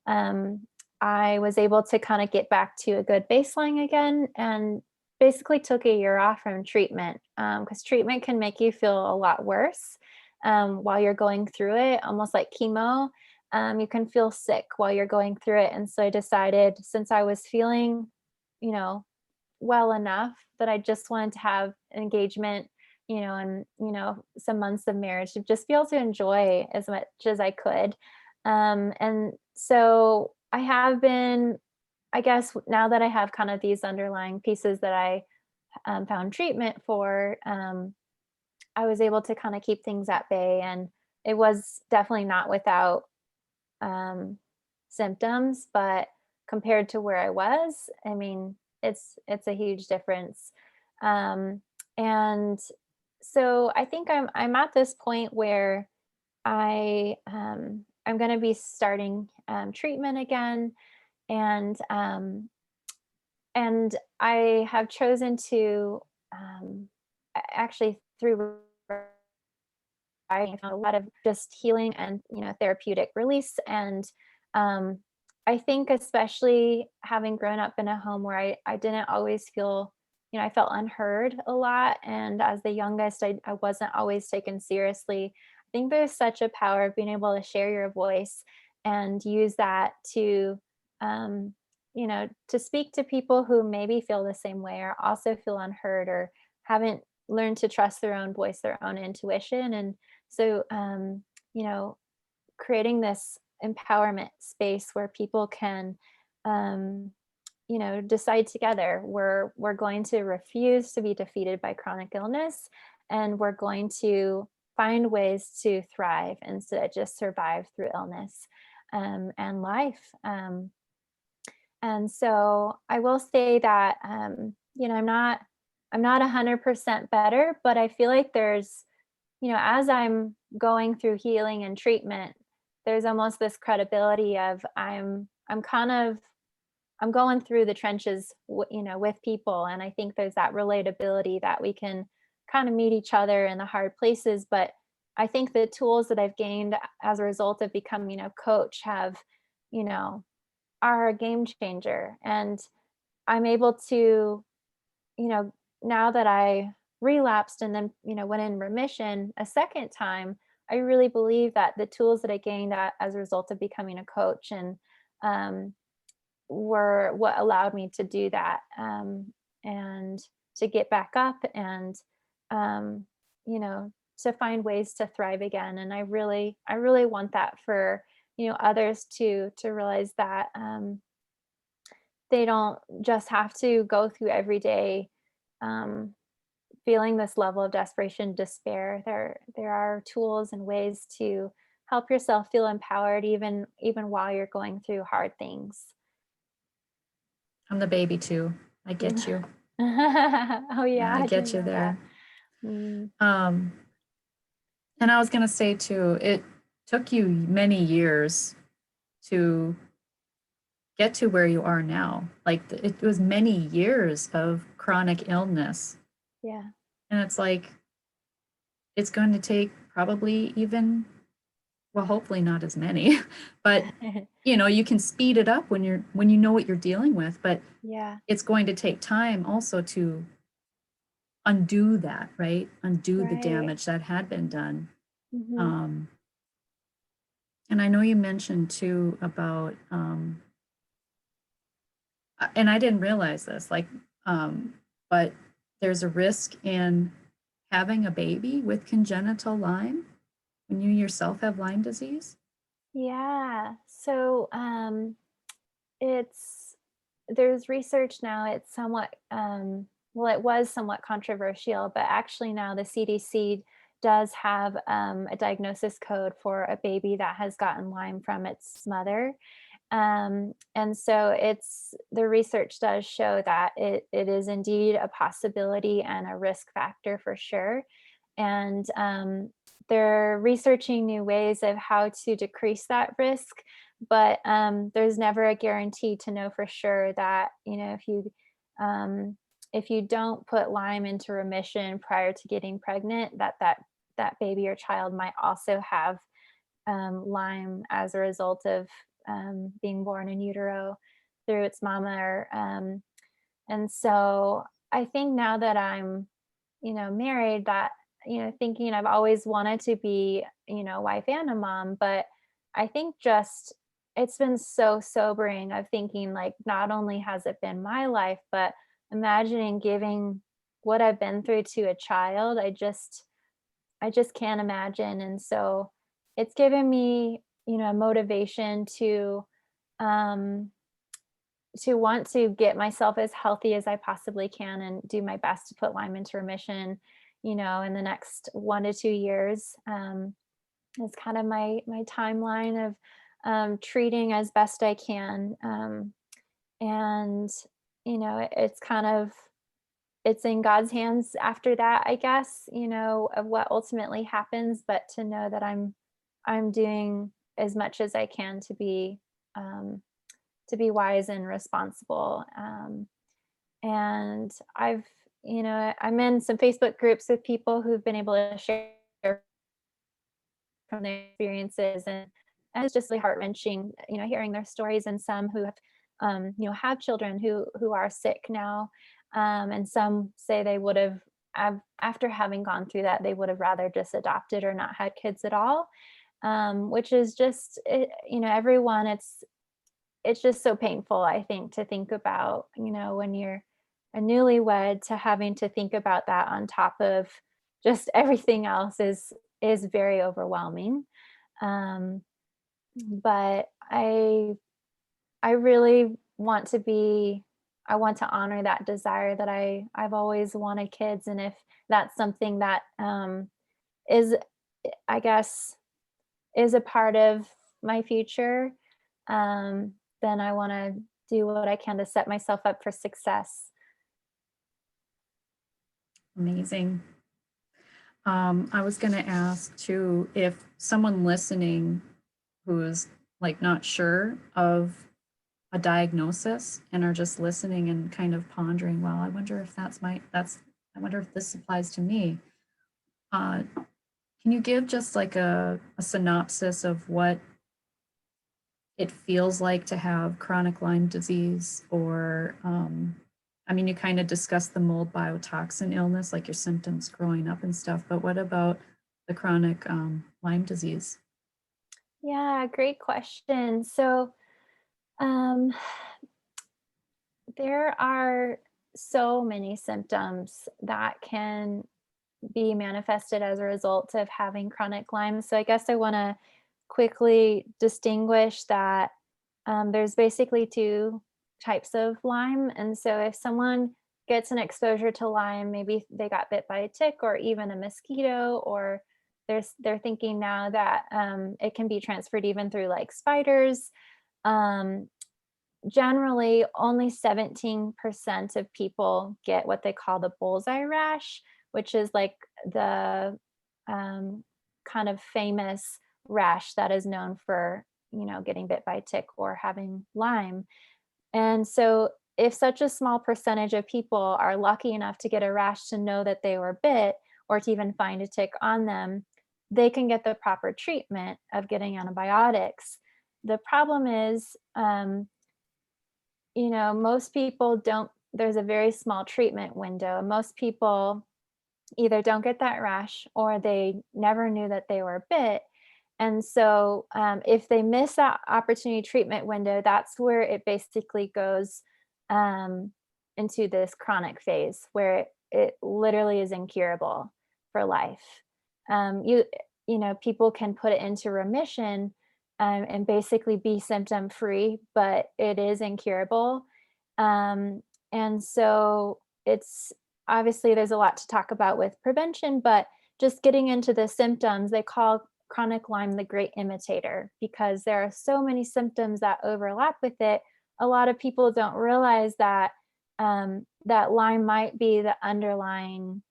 um, I was able to kind of get back to a good baseline again, and basically took a year off from treatment, because treatment can make you feel a lot worse while you're going through it, almost like chemo. You can feel sick while you're going through it. And so I decided, since I was feeling, you know, well enough, that I just wanted to have engagement, and, some months of marriage to just be able to enjoy as much as I could. And so I have been, I guess, now that I have kind of these underlying pieces that I found treatment for, I was able to kind of keep things at bay. And it was definitely not without um, symptoms, but compared to where I was, I mean, it's a huge difference. Um, and so I think I'm at this point where I'm going to be starting treatment again, and I have chosen to actually through I found a lot of just healing and, therapeutic release. And um, I think, especially having grown up in a home where I didn't always feel, I felt unheard a lot. And as the youngest, I wasn't always taken seriously. I think there's such a power of being able to share your voice and use that to, to speak to people who maybe feel the same way or also feel unheard or haven't learned to trust their own voice, their own intuition. And so, creating this empowerment space where people can, um, decide together, we're going to refuse to be defeated by chronic illness, and we're going to find ways to thrive instead of just survive through illness and life. And so I will say that, I'm not 100% better, but I feel like there's, as I'm going through healing and treatment, there's almost this credibility of I'm going through the trenches, with people. And I think there's that relatability that we can kind of meet each other in the hard places. But I think the tools that I've gained as a result of becoming a coach you know, are a game changer. And I'm able to, you know, now that I relapsed and then, went in remission a second time, I really believe that the tools that I gained as a result of becoming a coach and um, were what allowed me to do that, and to get back up and, um, you know, to find ways to thrive again. And I really want that for, others to realize that, they don't just have to go through every day um, feeling this level of desperation, despair. There are tools and ways to help yourself feel empowered, even while you're going through hard things. I'm the baby too. I get you. Oh Yeah, yeah, I I get didn't you know that. there. Mm, Um, and I was gonna say too, it took you many years to get to where you are now. Like, it was many years of chronic illness. yeah. And it's like, it's going to take probably even well, hopefully not as many, but you can speed it up when you know what you're dealing with, but Yeah, it's going to take time also to undo that, right? Undo the right. damage that had been done. Mhm. Um, and I know you mentioned too about, and I didn't realize this, like, um, but there's a risk in having a baby with congenital Lyme when you yourself have Lyme disease. Yeah. So, it's there's research now, it's somewhat, well, it was somewhat controversial, but actually now the CDC does have, a diagnosis code for a baby that has gotten Lyme from its mother. And so it's the research does show that it is indeed a possibility and a risk factor for sure. And they're researching new ways of how to decrease that risk, but there's never a guarantee to know for sure that um, if you don't put Lyme into remission prior to getting pregnant, that baby or child might also have Lyme as a result of being born in utero through its mama. And so I think now that I'm, married, that, thinking I've always wanted to be, a wife and a mom, but I think just it's been so sobering of thinking like not only has it been my life, but imagining giving what I've been through to a child. I just can't imagine, and so it's given me, motivation um, to want to get myself as healthy as I possibly can and do my best to put Lyme into remission, in the next 1 to 2 years. Is kind of my timeline of, treating as best I can, and, it's kind of it's in God's hands after that, I guess, of what ultimately happens, but to know that I'm doing as much as I can um, to be wise and responsible. And I'm in some Facebook groups with people who've been able to share from their experiences, and it's just really heart wrenching, hearing their stories, and some who have children who are sick now, and some say they would have, after having gone through that, they would have rather just adopted or not had kids at all, which is just, everyone. It's just so painful, I think, to think about, when you're a newlywed, to having to think about that on top of just everything else is very overwhelming. Um, but I really want to be I want to honor that desire that I've always wanted kids, and if that's something that is, I guess, is a part of my future, then I want to do what I can to set myself up for success. Amazing. I was going to ask too if someone listening who's like not sure of a diagnosis and are just listening and kind of pondering, well, I wonder if I wonder if this applies to me. Uh, can you give just like a synopsis of what it feels like to have chronic Lyme disease? Or, I mean, you kind of discussed the mold biotoxin illness, like your symptoms growing up and stuff, but what about the chronic Lyme disease? Yeah, great question. So, um, there are so many symptoms that can be manifested as a result of having chronic Lyme. So, I guess I want to quickly distinguish that there's basically two types of Lyme. And so, if someone gets an exposure to Lyme, maybe they got bit by a tick or even a mosquito, or they're thinking now that it can be transferred even through like spiders. Um, Generally, only 17% of people get what they call the bullseye rash, which is like the um, kind of famous rash that is known for, getting bit by a tick or having Lyme. And so, if such a small percentage of people are lucky enough to get a rash to know that they were bit or to even find a tick on them, they can get the proper treatment of getting antibiotics. The problem is, most people don't, there's a very small treatment window. Most people either don't get that rash or they never knew that they were bit. And so, if they miss that opportunity treatment window, that's where it basically goes um, into this chronic phase where it literally is incurable for life. People can put it into remission and basically be symptom free, but it is incurable. And so, it's obviously there's a lot to talk about with prevention, but just getting into the symptoms, they call chronic Lyme the great imitator because there are so many symptoms that overlap with it. A lot of people don't realize that that Lyme might be the underlying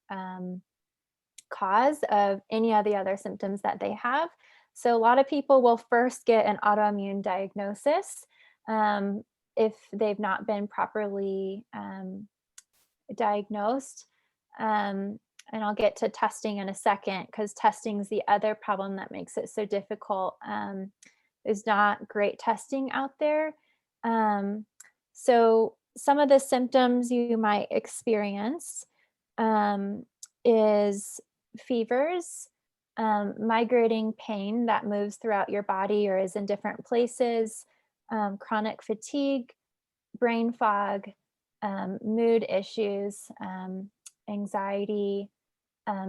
cause of any of the other symptoms that they have. So a lot of people will first get an autoimmune diagnosis um, if they've not been properly diagnosed. And I'll get to testing in a second because testing is the other problem that makes it so difficult. There's not great testing out there. Um, so, some of the symptoms you might experience um, is fevers, migrating pain that moves throughout your body or is in different places, chronic fatigue, brain fog, mood issues, anxiety,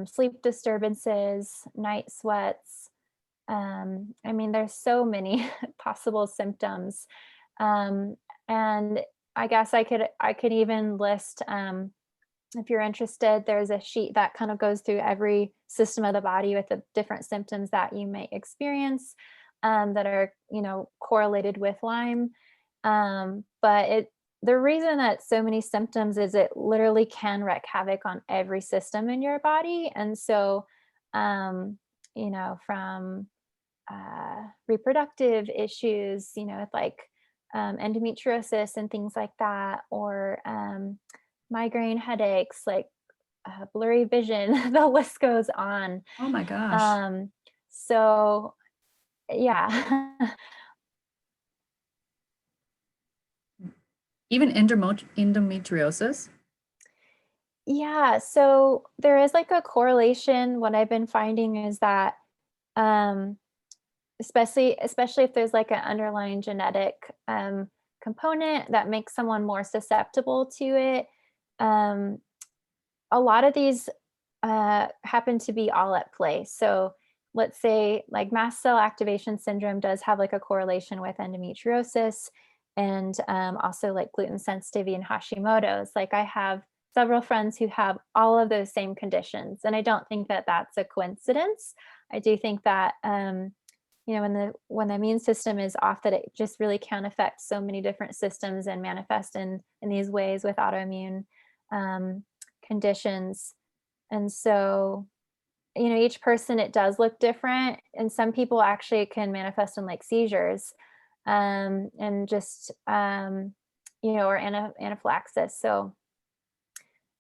sleep disturbances, night sweats. I mean, there's so many possible symptoms, um, and I guess I could even list. If you're interested, there's a sheet that kind of goes through every system of the body with the different symptoms that you may experience that are, correlated with Lyme. But the reason that so many symptoms is it literally can wreak havoc on every system in your body. And so, from reproductive issues, with like endometriosis and things like that, or migraine headaches, like blurry vision, the list goes on. Oh my gosh. Um, so, yeah. Even endometriosis? Yeah, so there is like a correlation. What I've been finding is that um especially if there's like an underlying genetic component that makes someone more susceptible to it. Um a lot of these happen to be all at play. So let's say like mast cell activation syndrome does have like a correlation with endometriosis and also like gluten sensitivity and Hashimoto's. Like I have several friends who have all of those same conditions, and I don't think that that's a coincidence. I do think that when the immune system is off, that it just really can affect so many different systems and manifest in these ways with autoimmune um, conditions. And so, each person, it does look different. And some people actually can manifest in like seizures and just, or anaphylaxis. So,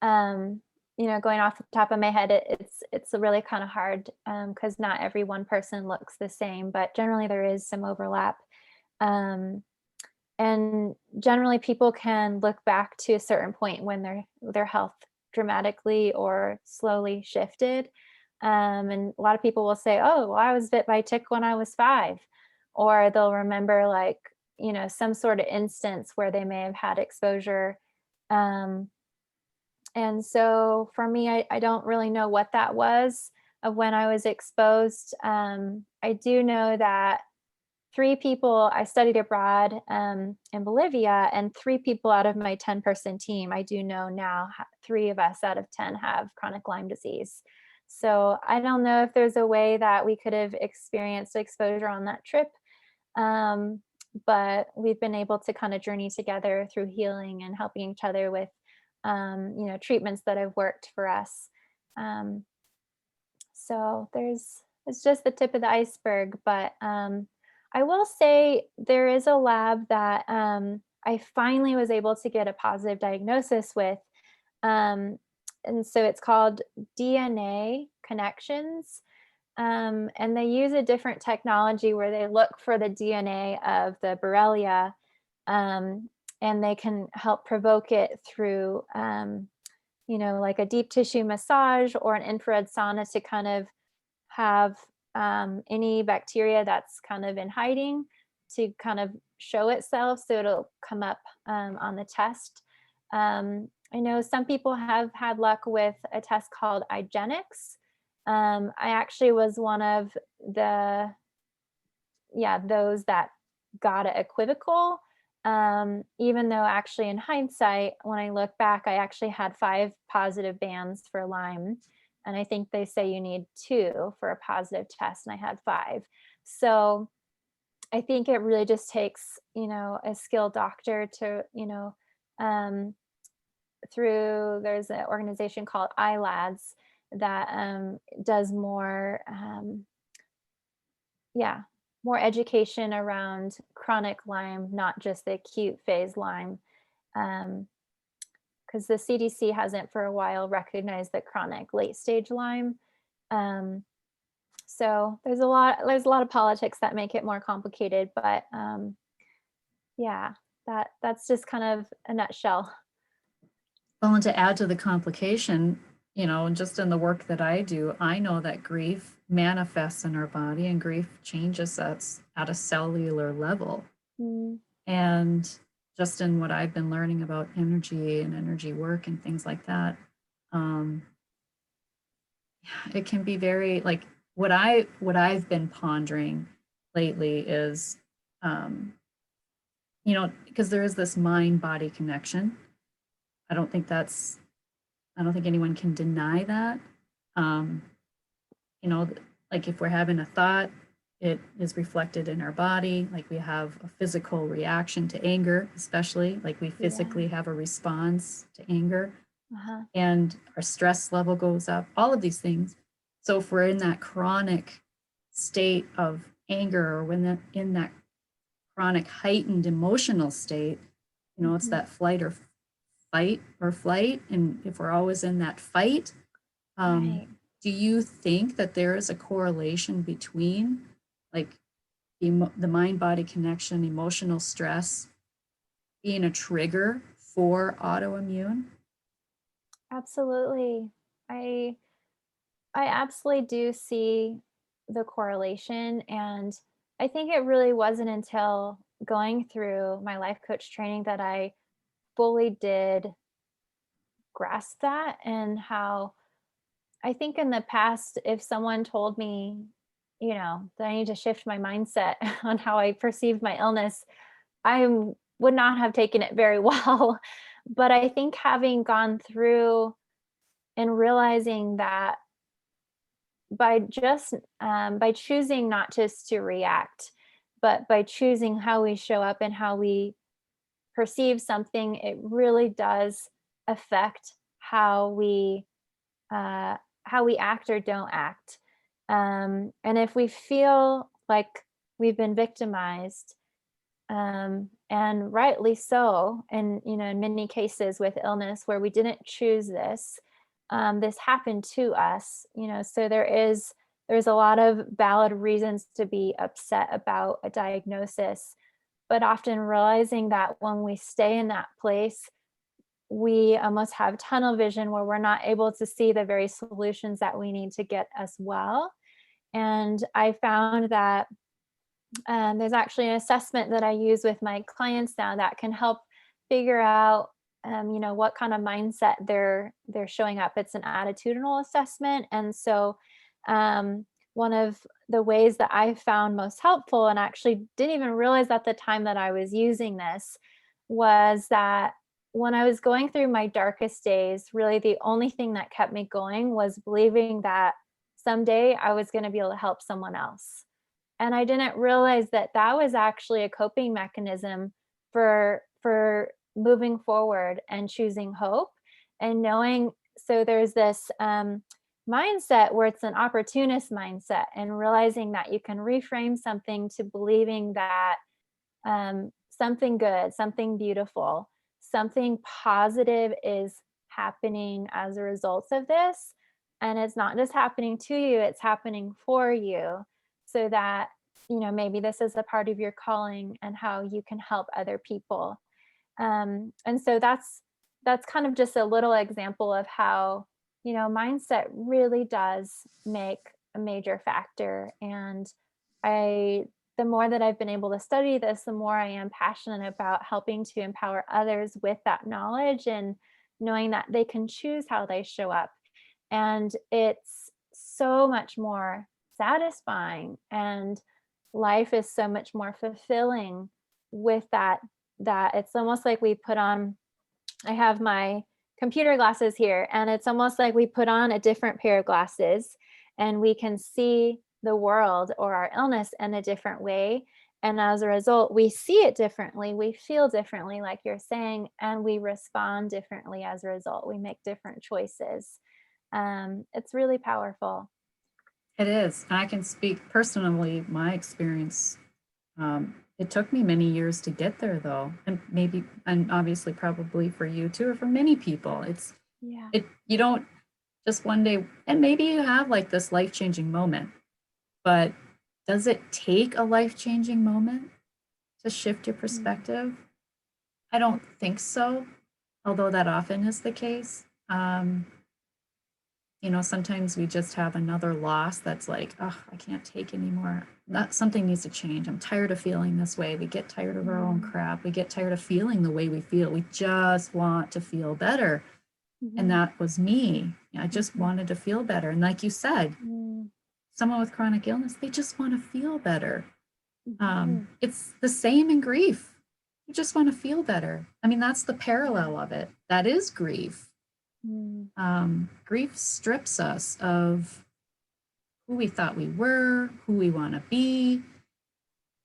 going off the top of my head, it's really kind of hard because not every one person looks the same, but generally there is some overlap. Um, and generally people can look back to a certain point when their health dramatically or slowly shifted. And a lot of people will say, oh, well, I was bit by a tick when I was 5, or they'll remember like some sort of instance where they may have had exposure. Um, and so for me, I don't really know what that was of when I was exposed. I do know that 3 people, I studied abroad in Bolivia, and 3 people out of my 10-person team, I do know now, 3 of us out of 10 have chronic Lyme disease. So I don't know if there's a way that we could have experienced exposure on that trip. Um, but we've been able to kind of journey together through healing and helping each other with, treatments that have worked for us. Um, so it's just the tip of the iceberg, but I will say there is a lab that I finally was able to get a positive diagnosis with. Um, and so it's called DNA Connections. And they use a different technology where they look for the DNA of the Borrelia, um, and they can help provoke it through, like a deep tissue massage or an infrared sauna to kind of have any bacteria that's kind of in hiding to kind of show itself so it'll come up on the test. I know some people have had luck with a test called IGeneX. I actually was one of the, yeah, those that got it equivocal. Even though actually in hindsight, when I look back, I actually had 5 positive bands for Lyme. And I think they say you need 2 for a positive test, and I had 5. So I think it really just takes, a skilled doctor to, um, through there's an organization called ILADS that does more, yeah, more education around chronic Lyme, not just the acute phase Lyme. Because the CDC hasn't for a while recognized the chronic late stage Lyme. Um, so there's a lot of politics that make it more complicated, but yeah, that's just kind of a nutshell. Well, and to add to the complication, just in the work that I do, I know that grief manifests in our body and grief changes us at a cellular level. Mm, And just in what I've been learning about energy and energy work and things like that, um, it can be very like what I've been pondering lately is, um, because there is this mind body connection. I don't think that's I don't think anyone can deny that. Um, you know, like if we're having a thought, it is reflected in our body. Like we have a physical reaction to anger, especially like we yeah. physically have a response to anger, Uh-huh. and our stress level goes up, all of these things. So if we're in that chronic state of anger, or when in that chronic heightened emotional state, it's Mhm. that fight or flight. And if we're always in that fight, Right. do you think that there is a correlation between like the mind body connection, emotional stress being a trigger for autoimmune? Absolutely. I I absolutely do see the correlation, and I think it really wasn't until going through my life coach training that I fully did grasp that, and how I think in the past, if someone told me, that I need to shift my mindset on how I perceived my illness, would not have taken it very well. But I think having gone through and realizing that by choosing not just to react, but by choosing how we show up and how we perceive something, it really does affect uh, how we act or don't act. And if we feel like we've been victimized, and rightly so, and in many cases with illness where we didn't choose this, this happened to us. So there's a lot of valid reasons to be upset about a diagnosis, but often realizing that when we stay in that place, we almost have tunnel vision where we're not able to see the very solutions that we need to get us well. And I found that there's actually an assessment that I use with my clients now that can help figure out, what kind of mindset they're showing up. It's an attitudinal assessment, and so um, one of the ways that I found most helpful, and actually didn't even realize at the time that I was using this, was that when I was going through my darkest days, really the only thing that kept me going was believing that someday I was going to be able to help someone else. And I didn't realize that that was actually a coping mechanism for moving forward and choosing hope, and knowing, so there's this mindset where it's an opportunist mindset, and realizing that you can reframe something to believing that something good, something beautiful, something positive is happening as a result of this. And it's not just happening to you, it's happening for you, so that, maybe this is a part of your calling and how you can help other people. And so that's kind of just a little example of how, mindset really does make a major factor. And I the more that I've been able to study this, the more I am passionate about helping to empower others with that knowledge and knowing that they can choose how they show up. And it's so much more satisfying, and life is so much more fulfilling with that it's almost like we put on I have my computer glasses here, and it's almost like we put on a different pair of glasses and we can see the world or our illness in a different way. And as a result, we see it differently, we feel differently, like you're saying, and we respond differently as a result. We make different choices. It's really powerful. It is. I can speak personally, my experience. It took me many years to get there, though, and maybe, and obviously, probably for you too, or for many people. Yeah. You don't just one day, and maybe you have like this life changing moment, but does it take a life changing moment to shift your Mm. perspective? I don't think so, although that often is the case. Sometimes we just have another loss that's like, oh, I can't take anymore. That something needs to change. I'm tired of feeling this way. We get tired of our own Mm. crap. We get tired of feeling the way we feel. We just want to feel better. And Mhm. that was me. I just Mhm. wanted to feel better. And like you said, Mm. someone with chronic illness, they just want to feel better. Mhm. It's the same in grief. You just want to feel better. I mean, that's the Yeah. parallel of it. That is grief. Mm. Grief strips us of who we thought we were, who we want to be,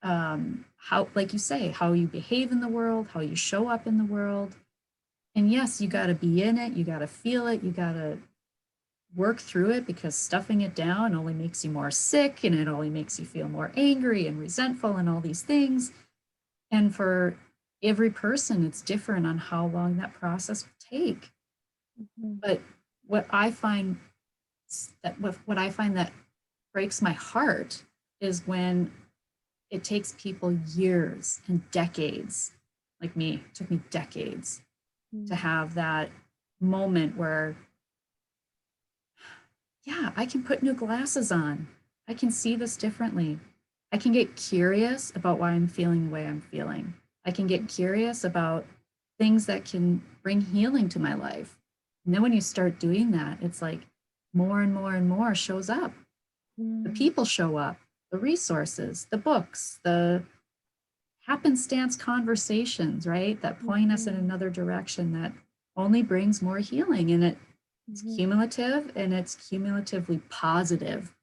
how, like you say, how you behave in the world, how you show up in the world. And yes, you got to be in it, you got to feel it, you got to work through it, because stuffing it down only makes you more sick, and it only makes you feel more angry and resentful and all these things. And for every person, it's different on how long that process will take. Mhm. But what I find what I find that breaks my heart is when it takes people years and decades, like me, it took me decades to Mm. have that moment where, yeah, I can put new glasses on. I can see this differently. I can get curious about why I'm feeling the way I'm feeling. I can get curious about things that can bring healing to my life. And then when you start doing that, it's like more and more and more shows up. The Mm. people show up, the resources, the books, the happenstance conversations, right? That point us in Mhm. another direction that only brings more healing. And it's Mhm. cumulative, and it's cumulatively positive,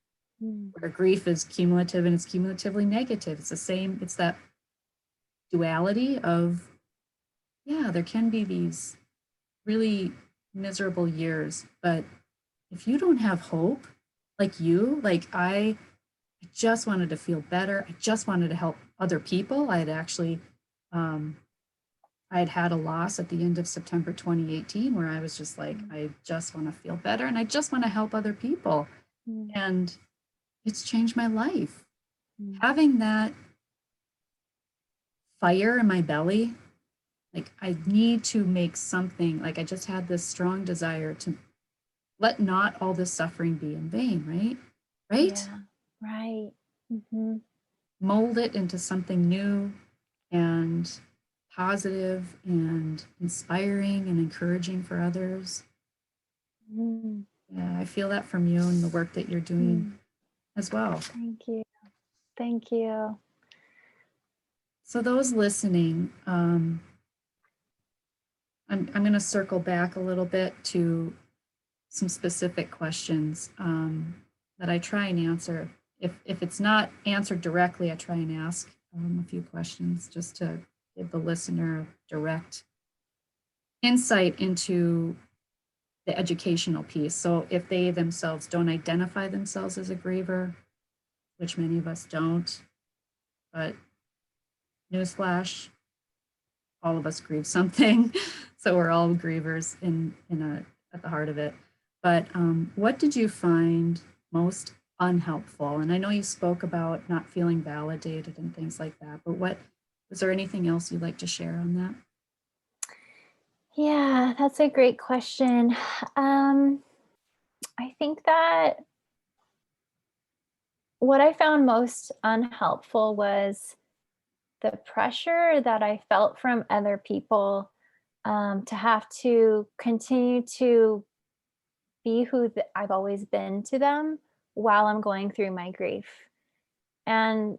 Mm. where grief is cumulative and it's cumulatively negative. It's the same, it's that duality of, yeah, there can be these really miserable years, but if you don't have hope, I just wanted to feel better. I just wanted to help other people. Um, I had a loss at the end of September 2018 where I was just like, Mm. I just want to feel better and I just want to help other people. Mm. And it's changed my life. Mm. Having that fire in my belly, like I need to make something, like I just had this strong desire to let not all this suffering be in vain, right? Right? Yeah. Right. Mhm. Mold it into something new and positive and inspiring and encouraging for others. Mm. Yeah, I feel that from you and the work that you're doing Mm. as well. Thank you. Thank you. So, those listening, I'm going to circle back a little bit to some specific questions that I try and answer. If it's not answered directly, I try and ask a few questions just to give the listener direct insight into the educational piece. So if they themselves don't identify themselves as a griever, which many of us don't, but newsflash, all of us grieve something. So we're all grievers in at the heart of it. But what did you find most unhelpful? And I know you spoke about not feeling validated and things like that, but what was there anything else you'd like to share on that? Yeah, that's a great question. Um, I think that what I found most unhelpful was the pressure that I felt from other people, to have to continue to be who I've always been to them while I'm going through my grief. And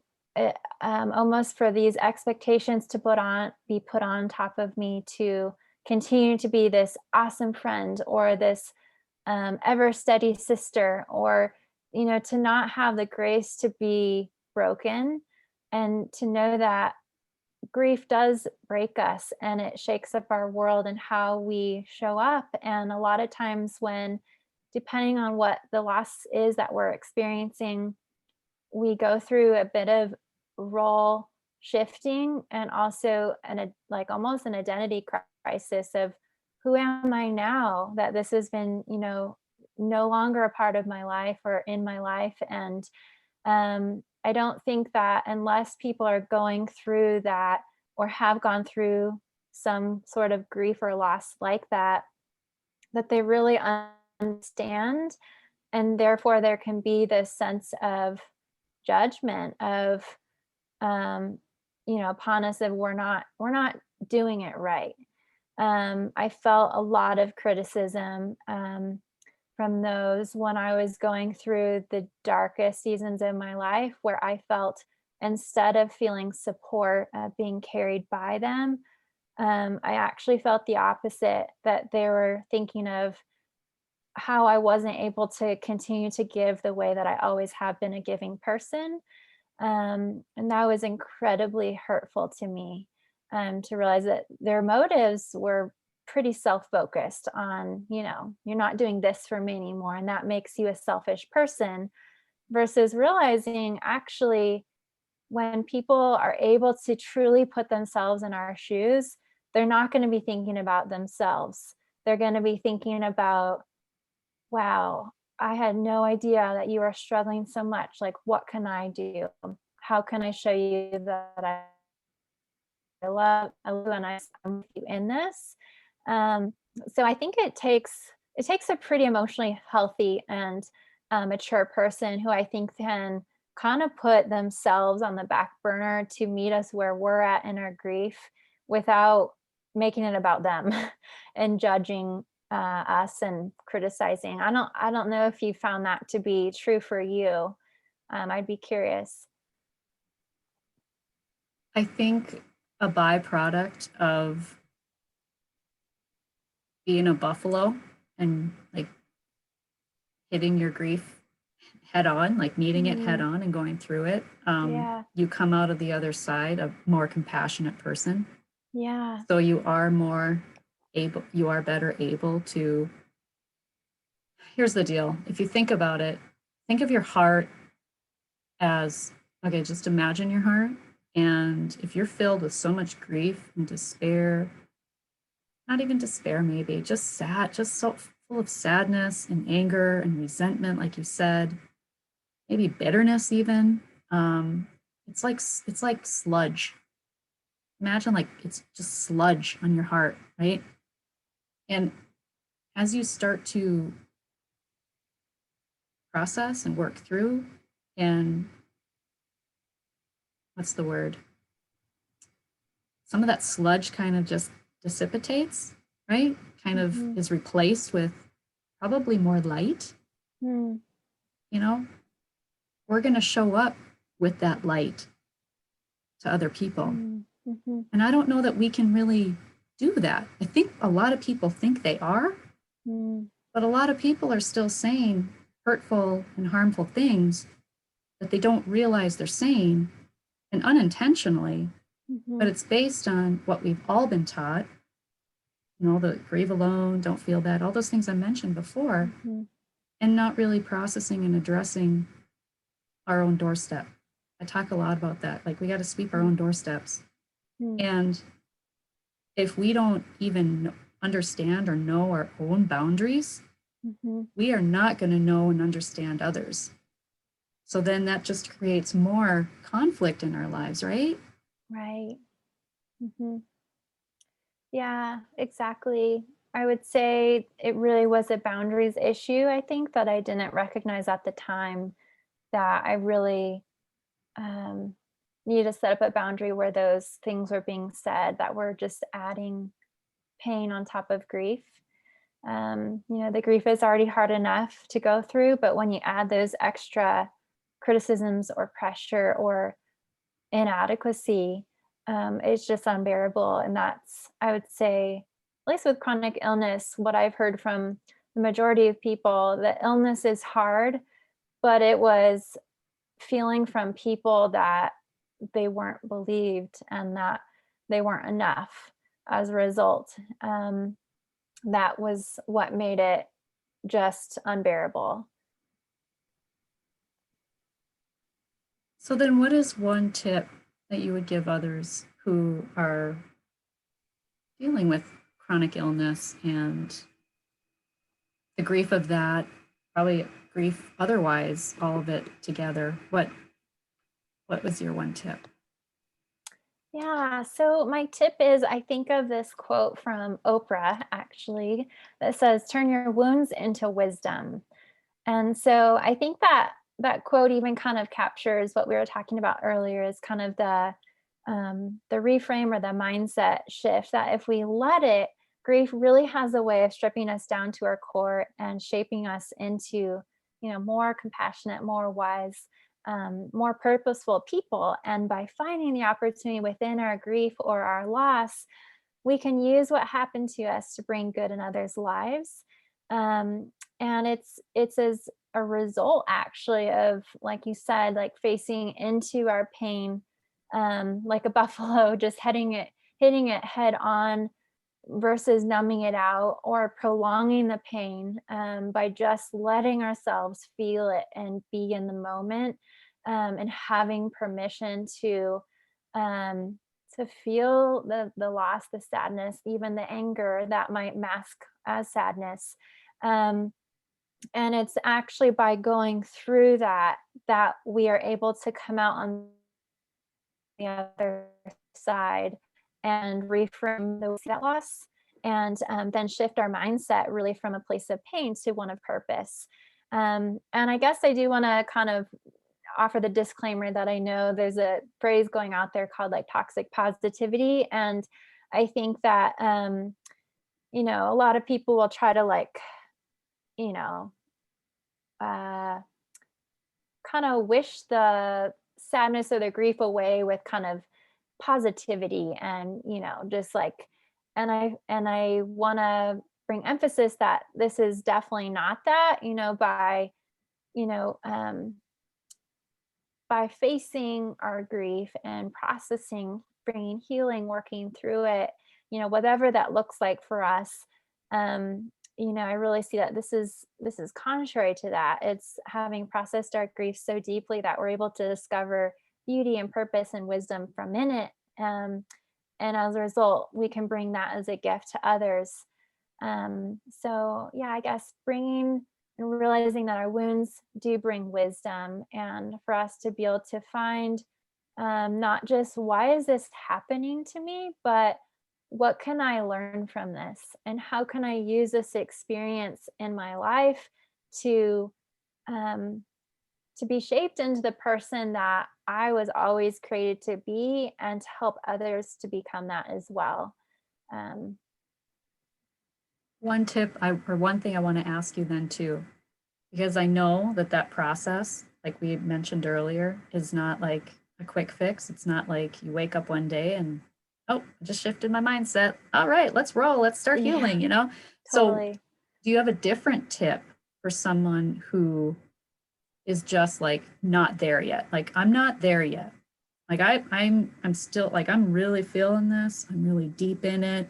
almost for these expectations to be put on top of me to continue to be this awesome friend or this ever steady sister, or to not have the grace to be broken, and to know that grief does break us and it shakes up our world and how we show up. And a lot of times, when depending on what the loss is that we're experiencing, we go through a bit of role shifting, and also like almost an identity crisis of who am I now that this has been, no longer a part of my life or in my life. And I don't think that unless people are going through that or have gone through some sort of grief or loss like that, that they really understand. And therefore, there can be this sense of judgment of, um, upon us, of we're not doing it right. I felt a lot of criticism, from those when I was going through the darkest seasons in my life, where I felt, instead of feeling support, being carried by them, I actually felt the opposite, that they were thinking of how I wasn't able to continue to give the way that I always have been a giving person. And that was incredibly hurtful to me, to realize that their motives were pretty self-focused on, you're not doing this for me anymore, and that makes you a selfish person, versus realizing, actually, when people are able to truly put themselves in our shoes, they're not going to be thinking about themselves. They're going to be thinking about, wow, I had no idea that you are struggling so much. Like, what can I do? How can I show you that I love you and I'm with you in this? Um, so I think it takes a pretty emotionally healthy and mature person who I think can kind of put themselves on the back burner to meet us where we're at in our grief, without making it about them and judging us and criticizing. I don't know if you found that to be true for you. I'd be curious. I think a byproduct of being a buffalo and like hitting your grief head on, like meeting it head Mm, on and going through it, yeah, you come out of the other side a more compassionate person. yeah. So you are better able to. Here's the deal. If you think about it, think of your heart as, okay, just imagine your heart. And if you're filled with so much grief and despair, not even despair, maybe just sad, just so full of sadness and anger and resentment, like you said, maybe bitterness even. Um, it's like sludge. Imagine like it's just sludge on your heart, right? And as you start to process and work through, and what's the word? Some of that sludge kind of just dissipates, right? Kind of Mhm, is replaced with probably more light, mm, you know? We're going to show up with that light to other people. mm, mhm, And I don't know that we can really do that. I think a lot of people think they are, mm, but a lot of people are still saying hurtful and harmful things that they don't realize they're saying, and unintentionally, but mhm, it's based on what we've all been taught, the grieve alone, don't feel bad, all those things I mentioned before, mhm, and not really processing and addressing our own doorstep. I talk a lot about that. Like, we got to sweep our mm, own doorsteps. mm, And if we don't even understand or know our own boundaries, Mhm. we are not going to know and understand others. So then that just creates more conflict in our lives, right? Right. Mhm. Yeah, exactly. I would say it really was a boundaries issue, I think, that I didn't recognize at the time, that I really um, needed to set up a boundary where those things were being said that were just adding pain on top of grief. The grief is already hard enough to go through, but when you add those extra criticisms or pressure or inadequacy, it's just unbearable. And that's, I would say, at least with chronic illness, what I've heard from the majority of people, that illness is hard, but it was feeling from people that they weren't believed and that they weren't enough as a result. That was what made it just unbearable. So then what is one tip that you would give others who are dealing with chronic illness and the grief of that, probably grief otherwise, all of it together? What was your one tip? Yeah, so my tip is, I think of this quote from Oprah actually, that says, "Turn your wounds into wisdom." And so I think that that quote even kind of captures what we were talking about earlier, is kind of the reframe or the mindset shift, that if we let it, grief really has a way of stripping us down to our core and shaping us into, more compassionate, more wise, more purposeful people. And by finding the opportunity within our grief or our loss, we can use what happened to us to bring good in others' lives. And it's as a result, actually, of, like you said, like facing into our pain, like a buffalo, just hitting it head on, versus numbing it out or prolonging the pain, by just letting ourselves feel it and be in the moment, and having permission um, to feel the loss, the sadness, even the anger that might mask as sadness. Um, and it's actually by going through that, that we are able to come out on the other side and reframe that loss, and then shift our mindset really from a place of pain to one of purpose. And I guess I do want to kind of offer the disclaimer that I know there's a phrase going out there called like toxic positivity. And I think that, a lot of people will try to, like, you know, uh, kind of wish the sadness or the grief away with kind of positivity, and just like, and I want to bring emphasis that this is definitely not that, you know um by facing our grief and processing, bringing healing, working through it, whatever that looks like for us. I really see that this is contrary to that. It's having processed our grief so deeply that we're able to discover beauty and purpose and wisdom from in it. And as a result, we can bring that as a gift to others. So yeah, I guess bringing and realizing that our wounds do bring wisdom, and for us to be able to find, not just why is this happening to me, but what can I learn from this, and how can I use this experience in my life to um, to be shaped into the person that I was always created to be, and to help others to become that as well. Um, One tip or one thing I want to ask you then too, because I know that that process, like we mentioned earlier, is not like a quick fix. It's not like you wake up one day and, oh, I just shifted my mindset. All right, let's roll. Let's start yeah, healing. So, totally. do you have a different tip for someone who is just like not there yet? Like, I'm not there yet. Like I'm still like I'm really feeling this. I'm really deep in it.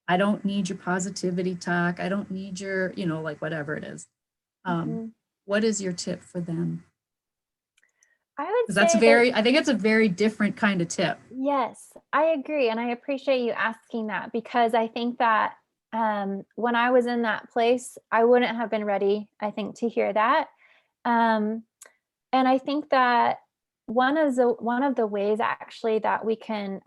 I don't need your positivity talk. I don't need your, like whatever it is. Um, Mhm. what is your tip for them? I would Because say that I think it's a very different kind of tip. yes, I agree, and I appreciate you asking that, because I think that, when I was in that place, I wouldn't have been ready, I think, to hear that. Um, and I think that one of the ways actually that we can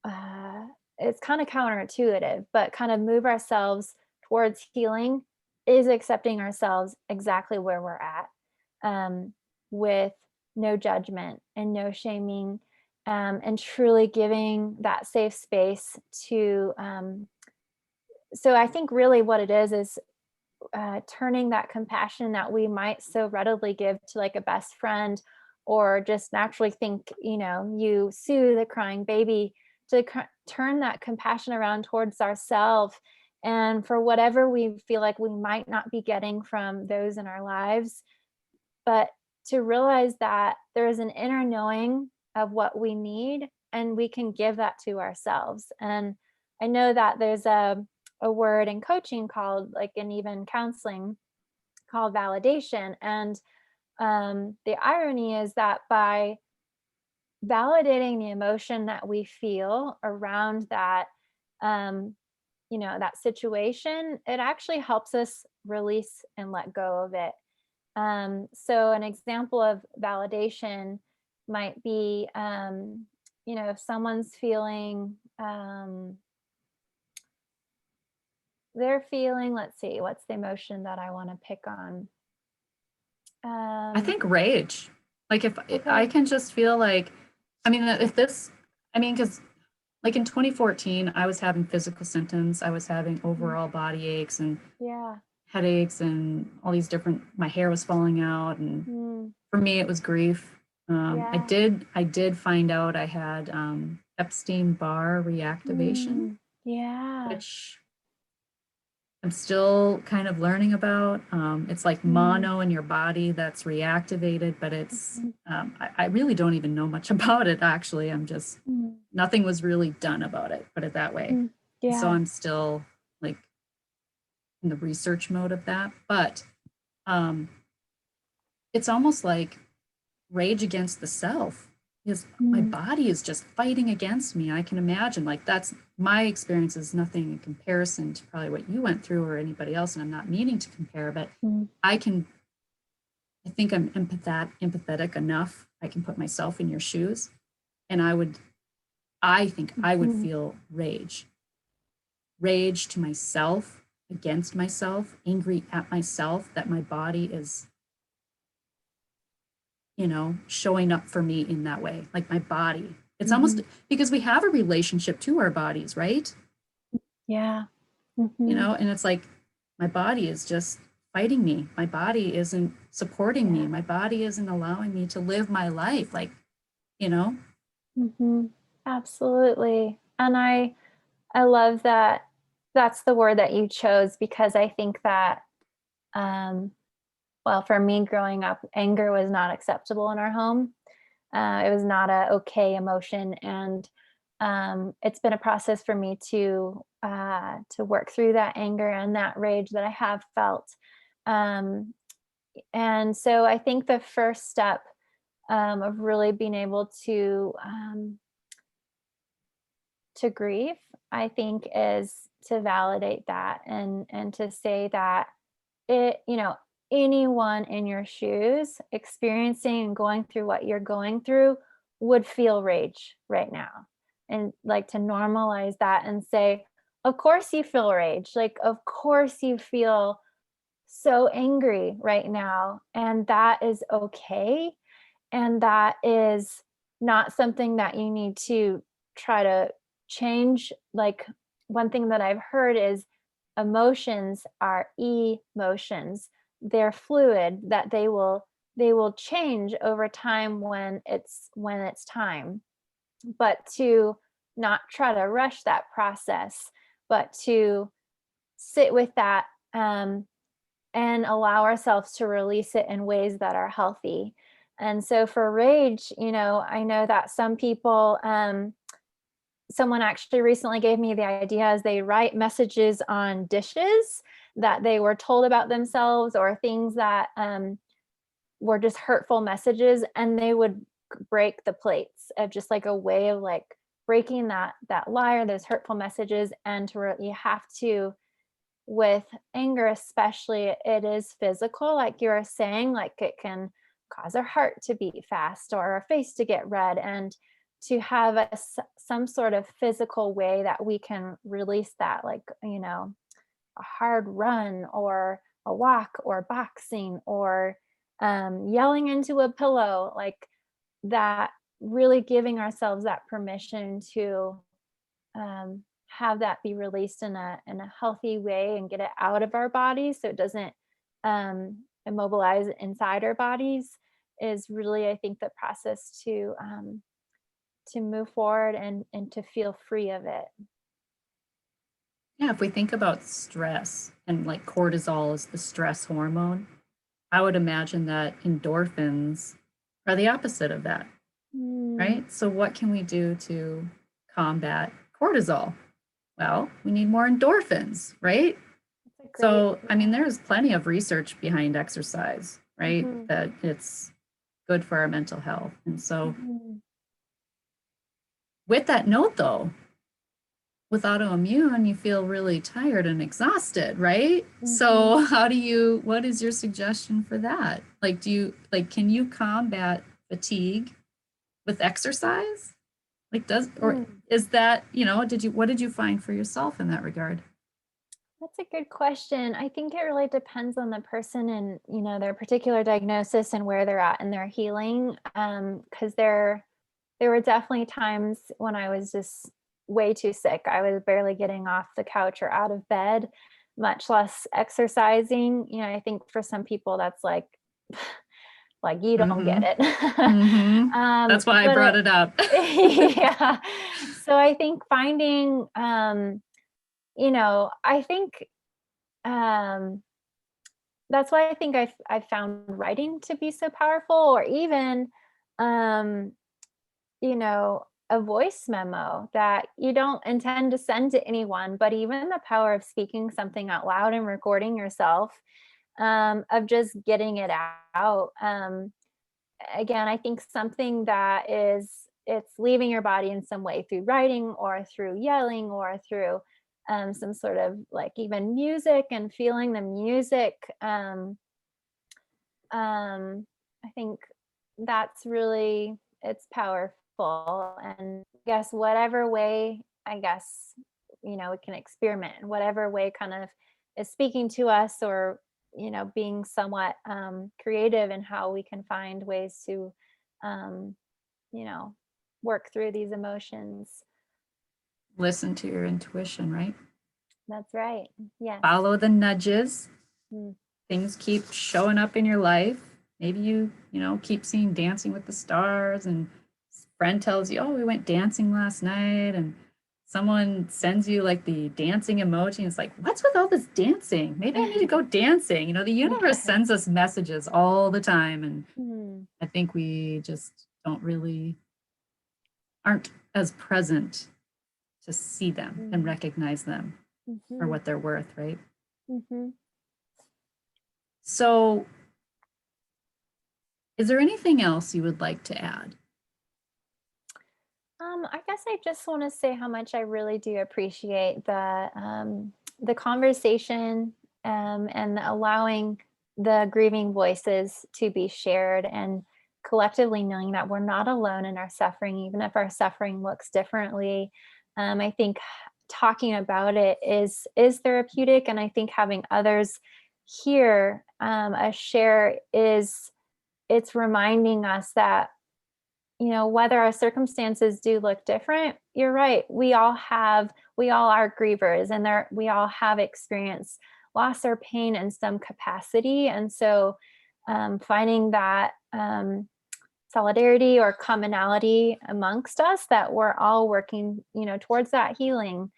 uh, it's kind of counterintuitive, but kind of move ourselves towards healing is accepting ourselves exactly where we're at, um, with no judgment and no shaming, and truly giving that safe space to. So I think really what it is turning that compassion that we might so readily give to like a best friend, or just naturally think, you soothe a crying baby, to turn that compassion around towards ourselves, and for whatever we feel like we might not be getting from those in our lives, but to realize that there is an inner knowing of what we need, and we can give that to ourselves. And I know that there's a word in coaching called, like, and even counseling, called validation. And the irony is that by validating the emotion that we feel around that, um, that situation, it actually helps us release and let go of it. So an example of validation might be, if someone's feeling, let's see, what's the emotion that I want to pick on? I Um, think rage. Like if I okay. can just feel like, I mean, if this, I mean, because like in 2014, I was having physical symptoms. I was having Mhm. overall body aches and Yeah. headaches and all these different, my hair was falling out. And Mm, for me, it was grief. yeah. I did find out I had Epstein-Barr reactivation, Yeah. which I'm still kind of learning about. It's like Mm, mono in your body that's reactivated, but mhm, I really don't even know much about it, actually. mm, Nothing was really done about it, put it that way. mm. So Yeah. I'm still like in the research mode of that. But um, it's almost like rage against the self, because my Mm, body is just fighting against me. I can imagine, like, that's my experience is nothing in comparison to probably what you went through or anybody else, and I'm not meaning to compare, but mm, I can I think I'm empathetic enough. I can put myself in your shoes, and I think I would mhm. feel rage to myself, against myself, angry at myself that my body is, showing up for me in that way. Like my body. It's almost Mhm. because we have a relationship to our bodies, right? Yeah. Mhm. And it's like my body is just fighting me. My body isn't supporting me. Yeah. My body isn't allowing me to live my life. Like, you know, Mhm. Absolutely. And I love that that's the word that you chose, because I think that, um well, for me growing up, anger was not acceptable in our home. It was not a okay emotion, and it's been a process for me to work through that anger and that rage that I have felt. Um, and so I think the first step, of really being able to grieve, I think, is to validate that, and to say that it, anyone in your shoes experiencing and going through what you're going through would feel rage right now. And like to normalize that and say, of course you feel rage. Like, of course you feel so angry right now. And that is okay. And that is not something that you need to try to change. Like, one thing that I've heard is emotions are emotions. They're fluid, that they will change over time when it's time. But to not try to rush that process, but to sit with that, and allow ourselves to release it in ways that are healthy. And so for rage, I know that some people, someone actually recently gave me the idea as they write messages on dishes that they were told about themselves, or things that were just hurtful messages, and they would break the plates of just like a way of like breaking that lie or those hurtful messages, and you have to, with anger especially, it is physical, like you were saying, like it can cause our heart to beat fast or our face to get red, and to have some sort of physical way that we can release that, like, a hard run or a walk or boxing or yelling into a pillow, like that, really giving ourselves that permission to have that be released in a healthy way and get it out of our bodies so it doesn't immobilize inside our bodies, is really, I think, the process to move forward and to feel free of it. Yeah, if we think about stress and like cortisol is the stress hormone, I would imagine that endorphins are the opposite of that, Mm, right? So, what can we do to combat cortisol? Well, we need more endorphins, right? that's a great, So, I mean, there's plenty of research behind exercise, right? mhm, That it's good for our mental health. And so, mhm, with that note, though, with autoimmune, you feel really tired and exhausted, right? mhm. So, what is your suggestion for that? Like, can you combat fatigue with exercise? Like, or Mm. is that, what did you find for yourself in that regard? That's a good question. I think it really depends on the person and, their particular diagnosis and where they're at in their healing. Because there were definitely times when I was just way too sick. I was barely getting off the couch or out of bed, much less exercising. I think for some people that's like you don't get Mm-hmm. it. Mm-hmm. That's why I But brought it up. yeah. So I think finding, I think um that's why I think I found writing to be so powerful, or even um a voice memo that you don't intend to send to anyone, but even the power of speaking something out loud and recording yourself, of just getting it out. Again, I think something that it's leaving your body in some way through writing or through yelling or through some sort of, like, even music and feeling the music. I think that's really, it's powerful. And I guess whatever way, I guess, we can experiment in whatever way kind of is speaking to us, or, being somewhat creative in how we can find ways to, um, you know, work through these emotions. Listen to your intuition, right? That's right. Yes. Follow the nudges. Mm. Things keep showing up in your life. Maybe keep seeing Dancing with the Stars, and a friend tells you, "Oh, we went dancing last night," and someone sends you like the dancing emoji. And it's like, what's with all this dancing? Maybe I need to go dancing. The universe sends us messages all the time, and Mm. I think we just aren't as present to see them and Mm. recognize them for Mhm. what they're worth, right? Mhm. So, is there anything else you would like to add? I guess I just want to say how much I really do appreciate the conversation, and allowing the grieving voices to be shared, and collectively knowing that we're not alone in our suffering, even if our suffering looks differently. I think talking about it is therapeutic, and I think having others hear us share, it's reminding us that, whether our circumstances do look different, you're right. We all are grievers, and we all have experienced loss or pain in some capacity. And so, finding that solidarity or commonality amongst us, that we're all working, towards that healing.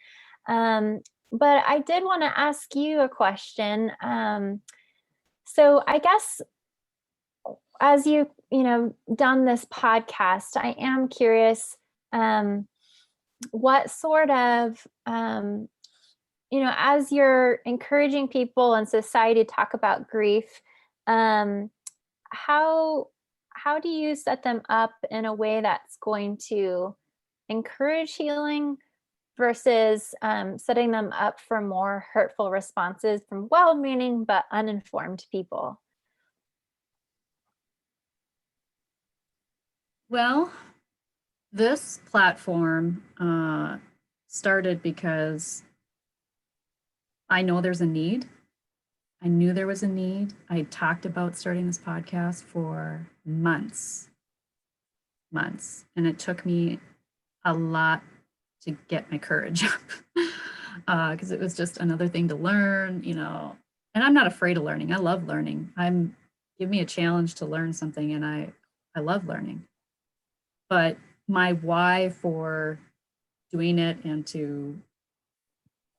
Um, but I did want to ask you a question. So I guess, as done this podcast, I am curious, um, what sort of, as you're encouraging people in society to talk about grief, um, how how do you set them up in a way that's going to encourage healing versus setting them up for more hurtful responses from well-meaning but uninformed people. Well, this platform started because I know there's a need. I knew there was a need. I talked about starting this podcast for months, and it took me a lot to get my courage up because it was just another thing to learn, And I'm not afraid of learning. I love learning. Give me a challenge to learn something, and I love learning. But my why for doing it and to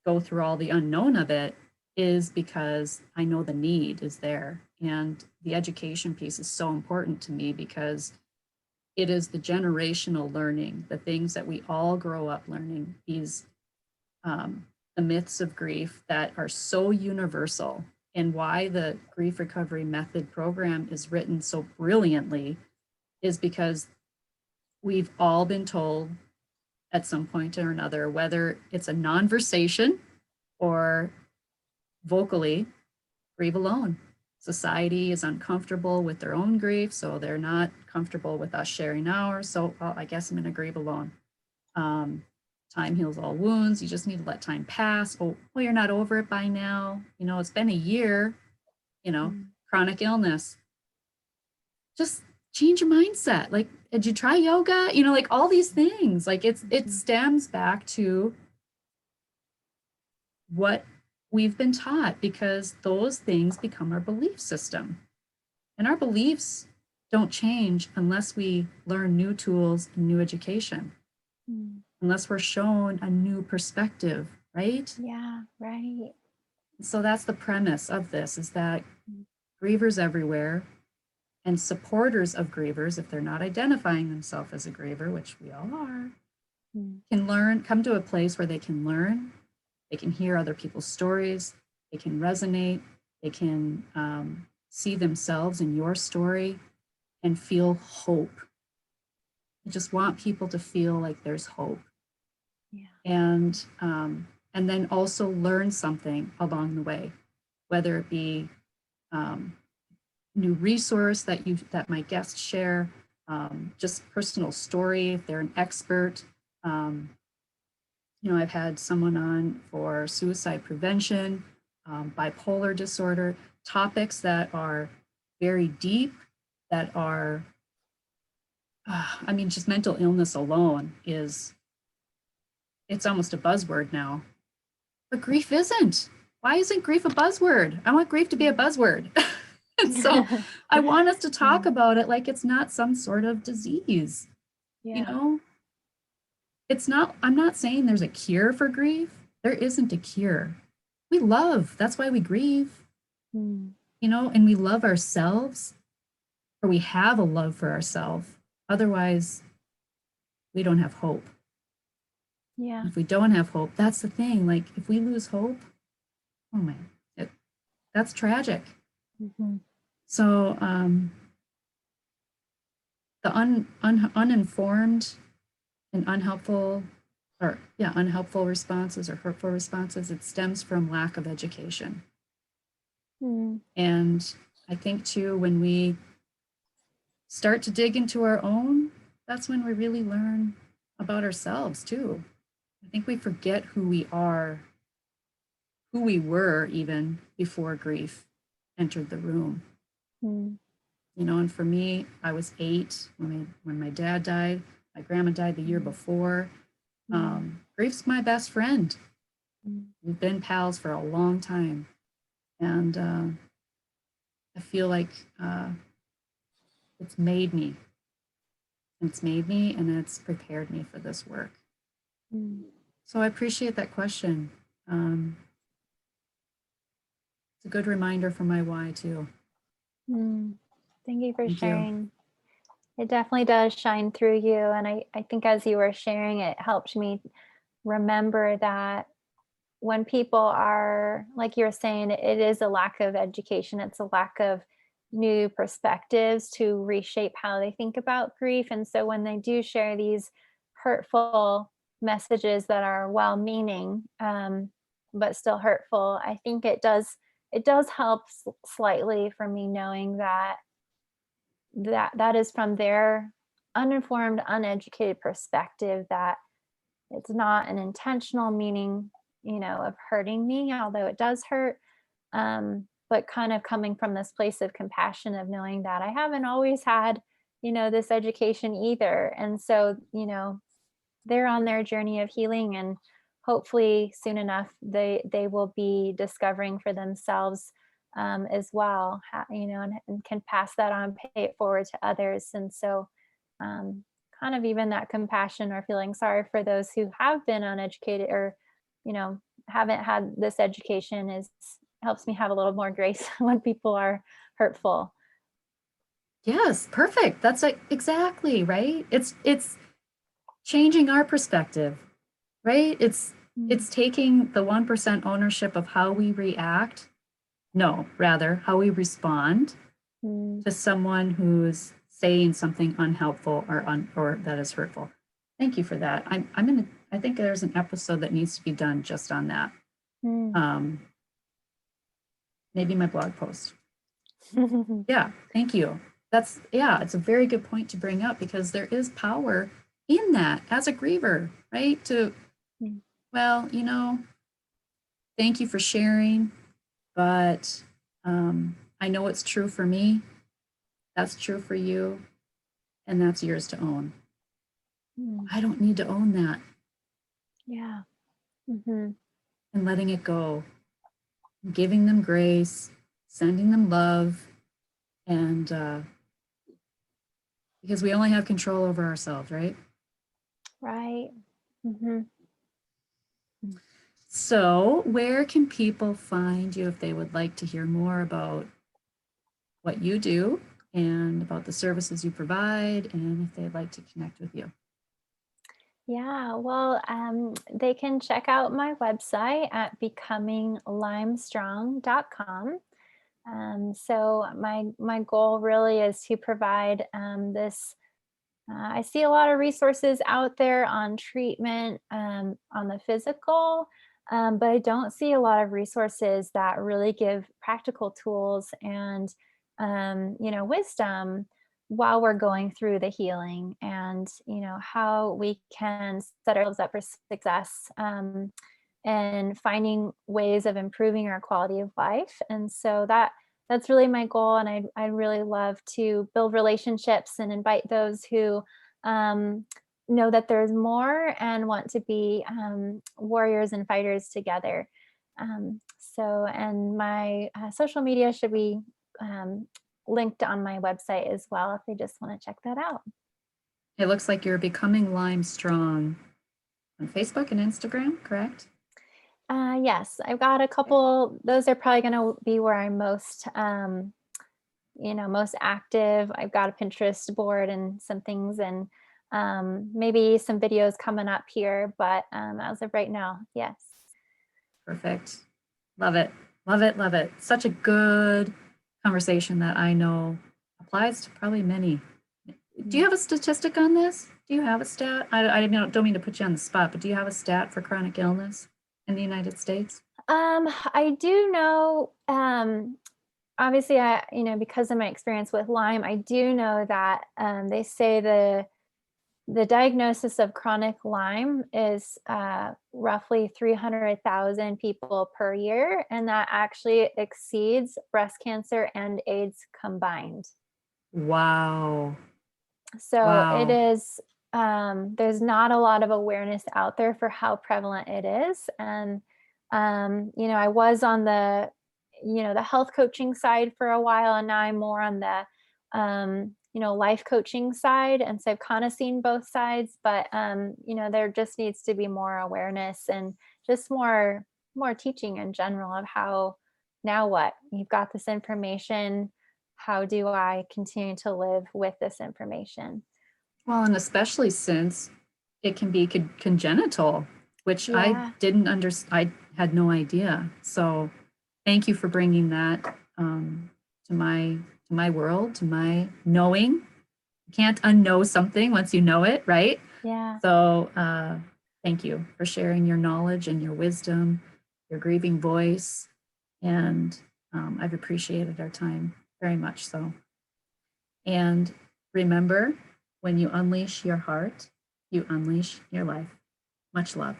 go through all the unknown of it is because I know the need is there. And the education piece is so important to me because it is the generational learning, the things that we all grow up learning, the myths of grief that are so universal, and why the grief recovery method program is written so brilliantly is because we've all been told at some point or another, whether it's a conversation or vocally, grieve alone. Society is uncomfortable with their own grief, so they're not comfortable with us sharing ours. So, well, I guess I'm going to grieve alone. Time heals all wounds. You just need to let time pass. Oh, well, you're not over it by now. It's been a year, chronic illness. Just change your mindset. Like, did you try yoga? Like all these things. Like it stems back to what we've been taught, because those things become our belief system. And our beliefs don't change unless we learn new tools and new education, unless we're shown a new perspective, right? Yeah, right. So that's the premise of this, is that grievers everywhere and supporters of grievers, if they're not identifying themselves as a griever, which we all are, can come to a place where they can learn, they can hear other people's stories, they can resonate, they can see themselves in your story and feel hope. I just want people to feel like there's hope. Yeah. And then also learn something along the way, whether it be new resource that my guests share, just personal story if they're an expert. I've had someone on for suicide prevention, bipolar disorder, topics that are very deep, that are, just mental illness alone it's almost a buzzword now. But grief isn't. Why isn't grief a buzzword? I want grief to be a buzzword. And so I want us to talk about it like it's not some sort of disease. Yeah. I'm not saying there's a cure for grief. There isn't a cure. We love, that's why we grieve, and we love ourselves, or we have a love for ourselves. Otherwise, we don't have hope. Yeah. If we don't have hope, that's the thing. Like, if we lose hope, oh man, that's tragic. So the uninformed and unhelpful responses or hurtful responses, it stems from lack of education. And I think too, when we start to dig into our own, that's when we really learn about ourselves too. I think we forget who we are, who we were even before grief entered the room. And for me, I was 8 when my dad died. My grandma died the year before. Grief's my best friend. We've been pals for a long time. And I feel like it's made me. It's made me, and it's prepared me for this work. So I appreciate that question. It's a good reminder for my why too. Thank you for sharing. It definitely does shine through you. And I think as you were sharing, it helped me remember that when people are, like you were saying, it is a lack of education. It's a lack of new perspectives to reshape how they think about grief. And so when they do share these hurtful messages that are well-meaning, but still hurtful, I think it does help slightly for me knowing that is from their uninformed, uneducated perspective, that it's not an intentional meaning, of hurting me, although it does hurt. But kind of coming from this place of compassion of knowing that I haven't always had, this education either. And so, they're on their journey of healing, and hopefully soon enough they will be discovering for themselves, as well, and can pass that on, pay it forward to others. And so, um, kind of even that compassion or feeling sorry for those who have been uneducated, or haven't had this education, is helps me have a little more grace when people are hurtful. Yes, perfect. That's like exactly right. It's changing our perspective, right? Mm, It's taking the 1% ownership of how we react, no, rather how we respond mm, to someone who's saying something unhelpful or that is hurtful. Thank you for that. I think there's an episode that needs to be done just on that. mm. Um, maybe my blog post. Yeah, thank you. Yeah, it's a very good point to bring up, because there is power in that as a griever, right? Mm, Well, thank you for sharing, but I know it's true for me. That's true for you, and that's yours to own. mm. I don't need to own that, Yeah. Mhm. and letting it go, giving them grace, sending them love, and because we only have control over ourselves, right? Right. Mhm. So, where can people find you if they would like to hear more about what you do and about the services you provide, and if they'd like to connect with you? Yeah, well, they can check out my website at becominglymestrong.com. So my goal really is to provide, this. I see a lot of resources out there on treatment, on the physical, but I don't see a lot of resources that really give practical tools and, wisdom while we're going through the healing, and how we can set ourselves up for success, and finding ways of improving our quality of life. And so that's really my goal. And I really love to build relationships and invite those who, um, know that there's more and want to be, warriors and fighters together. And my social media should be, um, linked on my website as well if they just want to check that out. It looks like you're becoming Lyme Strong on Facebook and Instagram, correct? Yes, I've got a couple. Those are probably going to be where I'm most, most active. I've got a Pinterest board and some things, and, maybe some videos coming up here. But, as of right now, yes. Perfect. Love it. Love it. Love it. Such a good conversation that I know applies to probably many. Do you Mm. have a statistic on this? Do you have a stat? Don't mean to put you on the spot, but do you have a stat for chronic illness in the United States? I do know, obviously, because of my experience with Lyme, I do know that, they say the diagnosis of chronic Lyme is, roughly 300,000 people per year, and that actually exceeds breast cancer and AIDS combined. Wow. So it Wow. is, there's not a lot of awareness out there for how prevalent it is. And, I was on the health coaching side for a while, and now I'm more on the, life coaching side. And so I've kind of seen both sides, but, there just needs to be more awareness and just more teaching in general of how, now what? You've got this information. How do I continue to live with this information? Well, and especially since it can be congenital, which Yeah. I had no idea. So thank you for bringing that to my world, to my knowing. You can't unknow something once you know it, right? Yeah. So thank you for sharing your knowledge and your wisdom, your grieving voice, and I've appreciated our time very much so. And remember, when you unleash your heart, you unleash your life. Much love.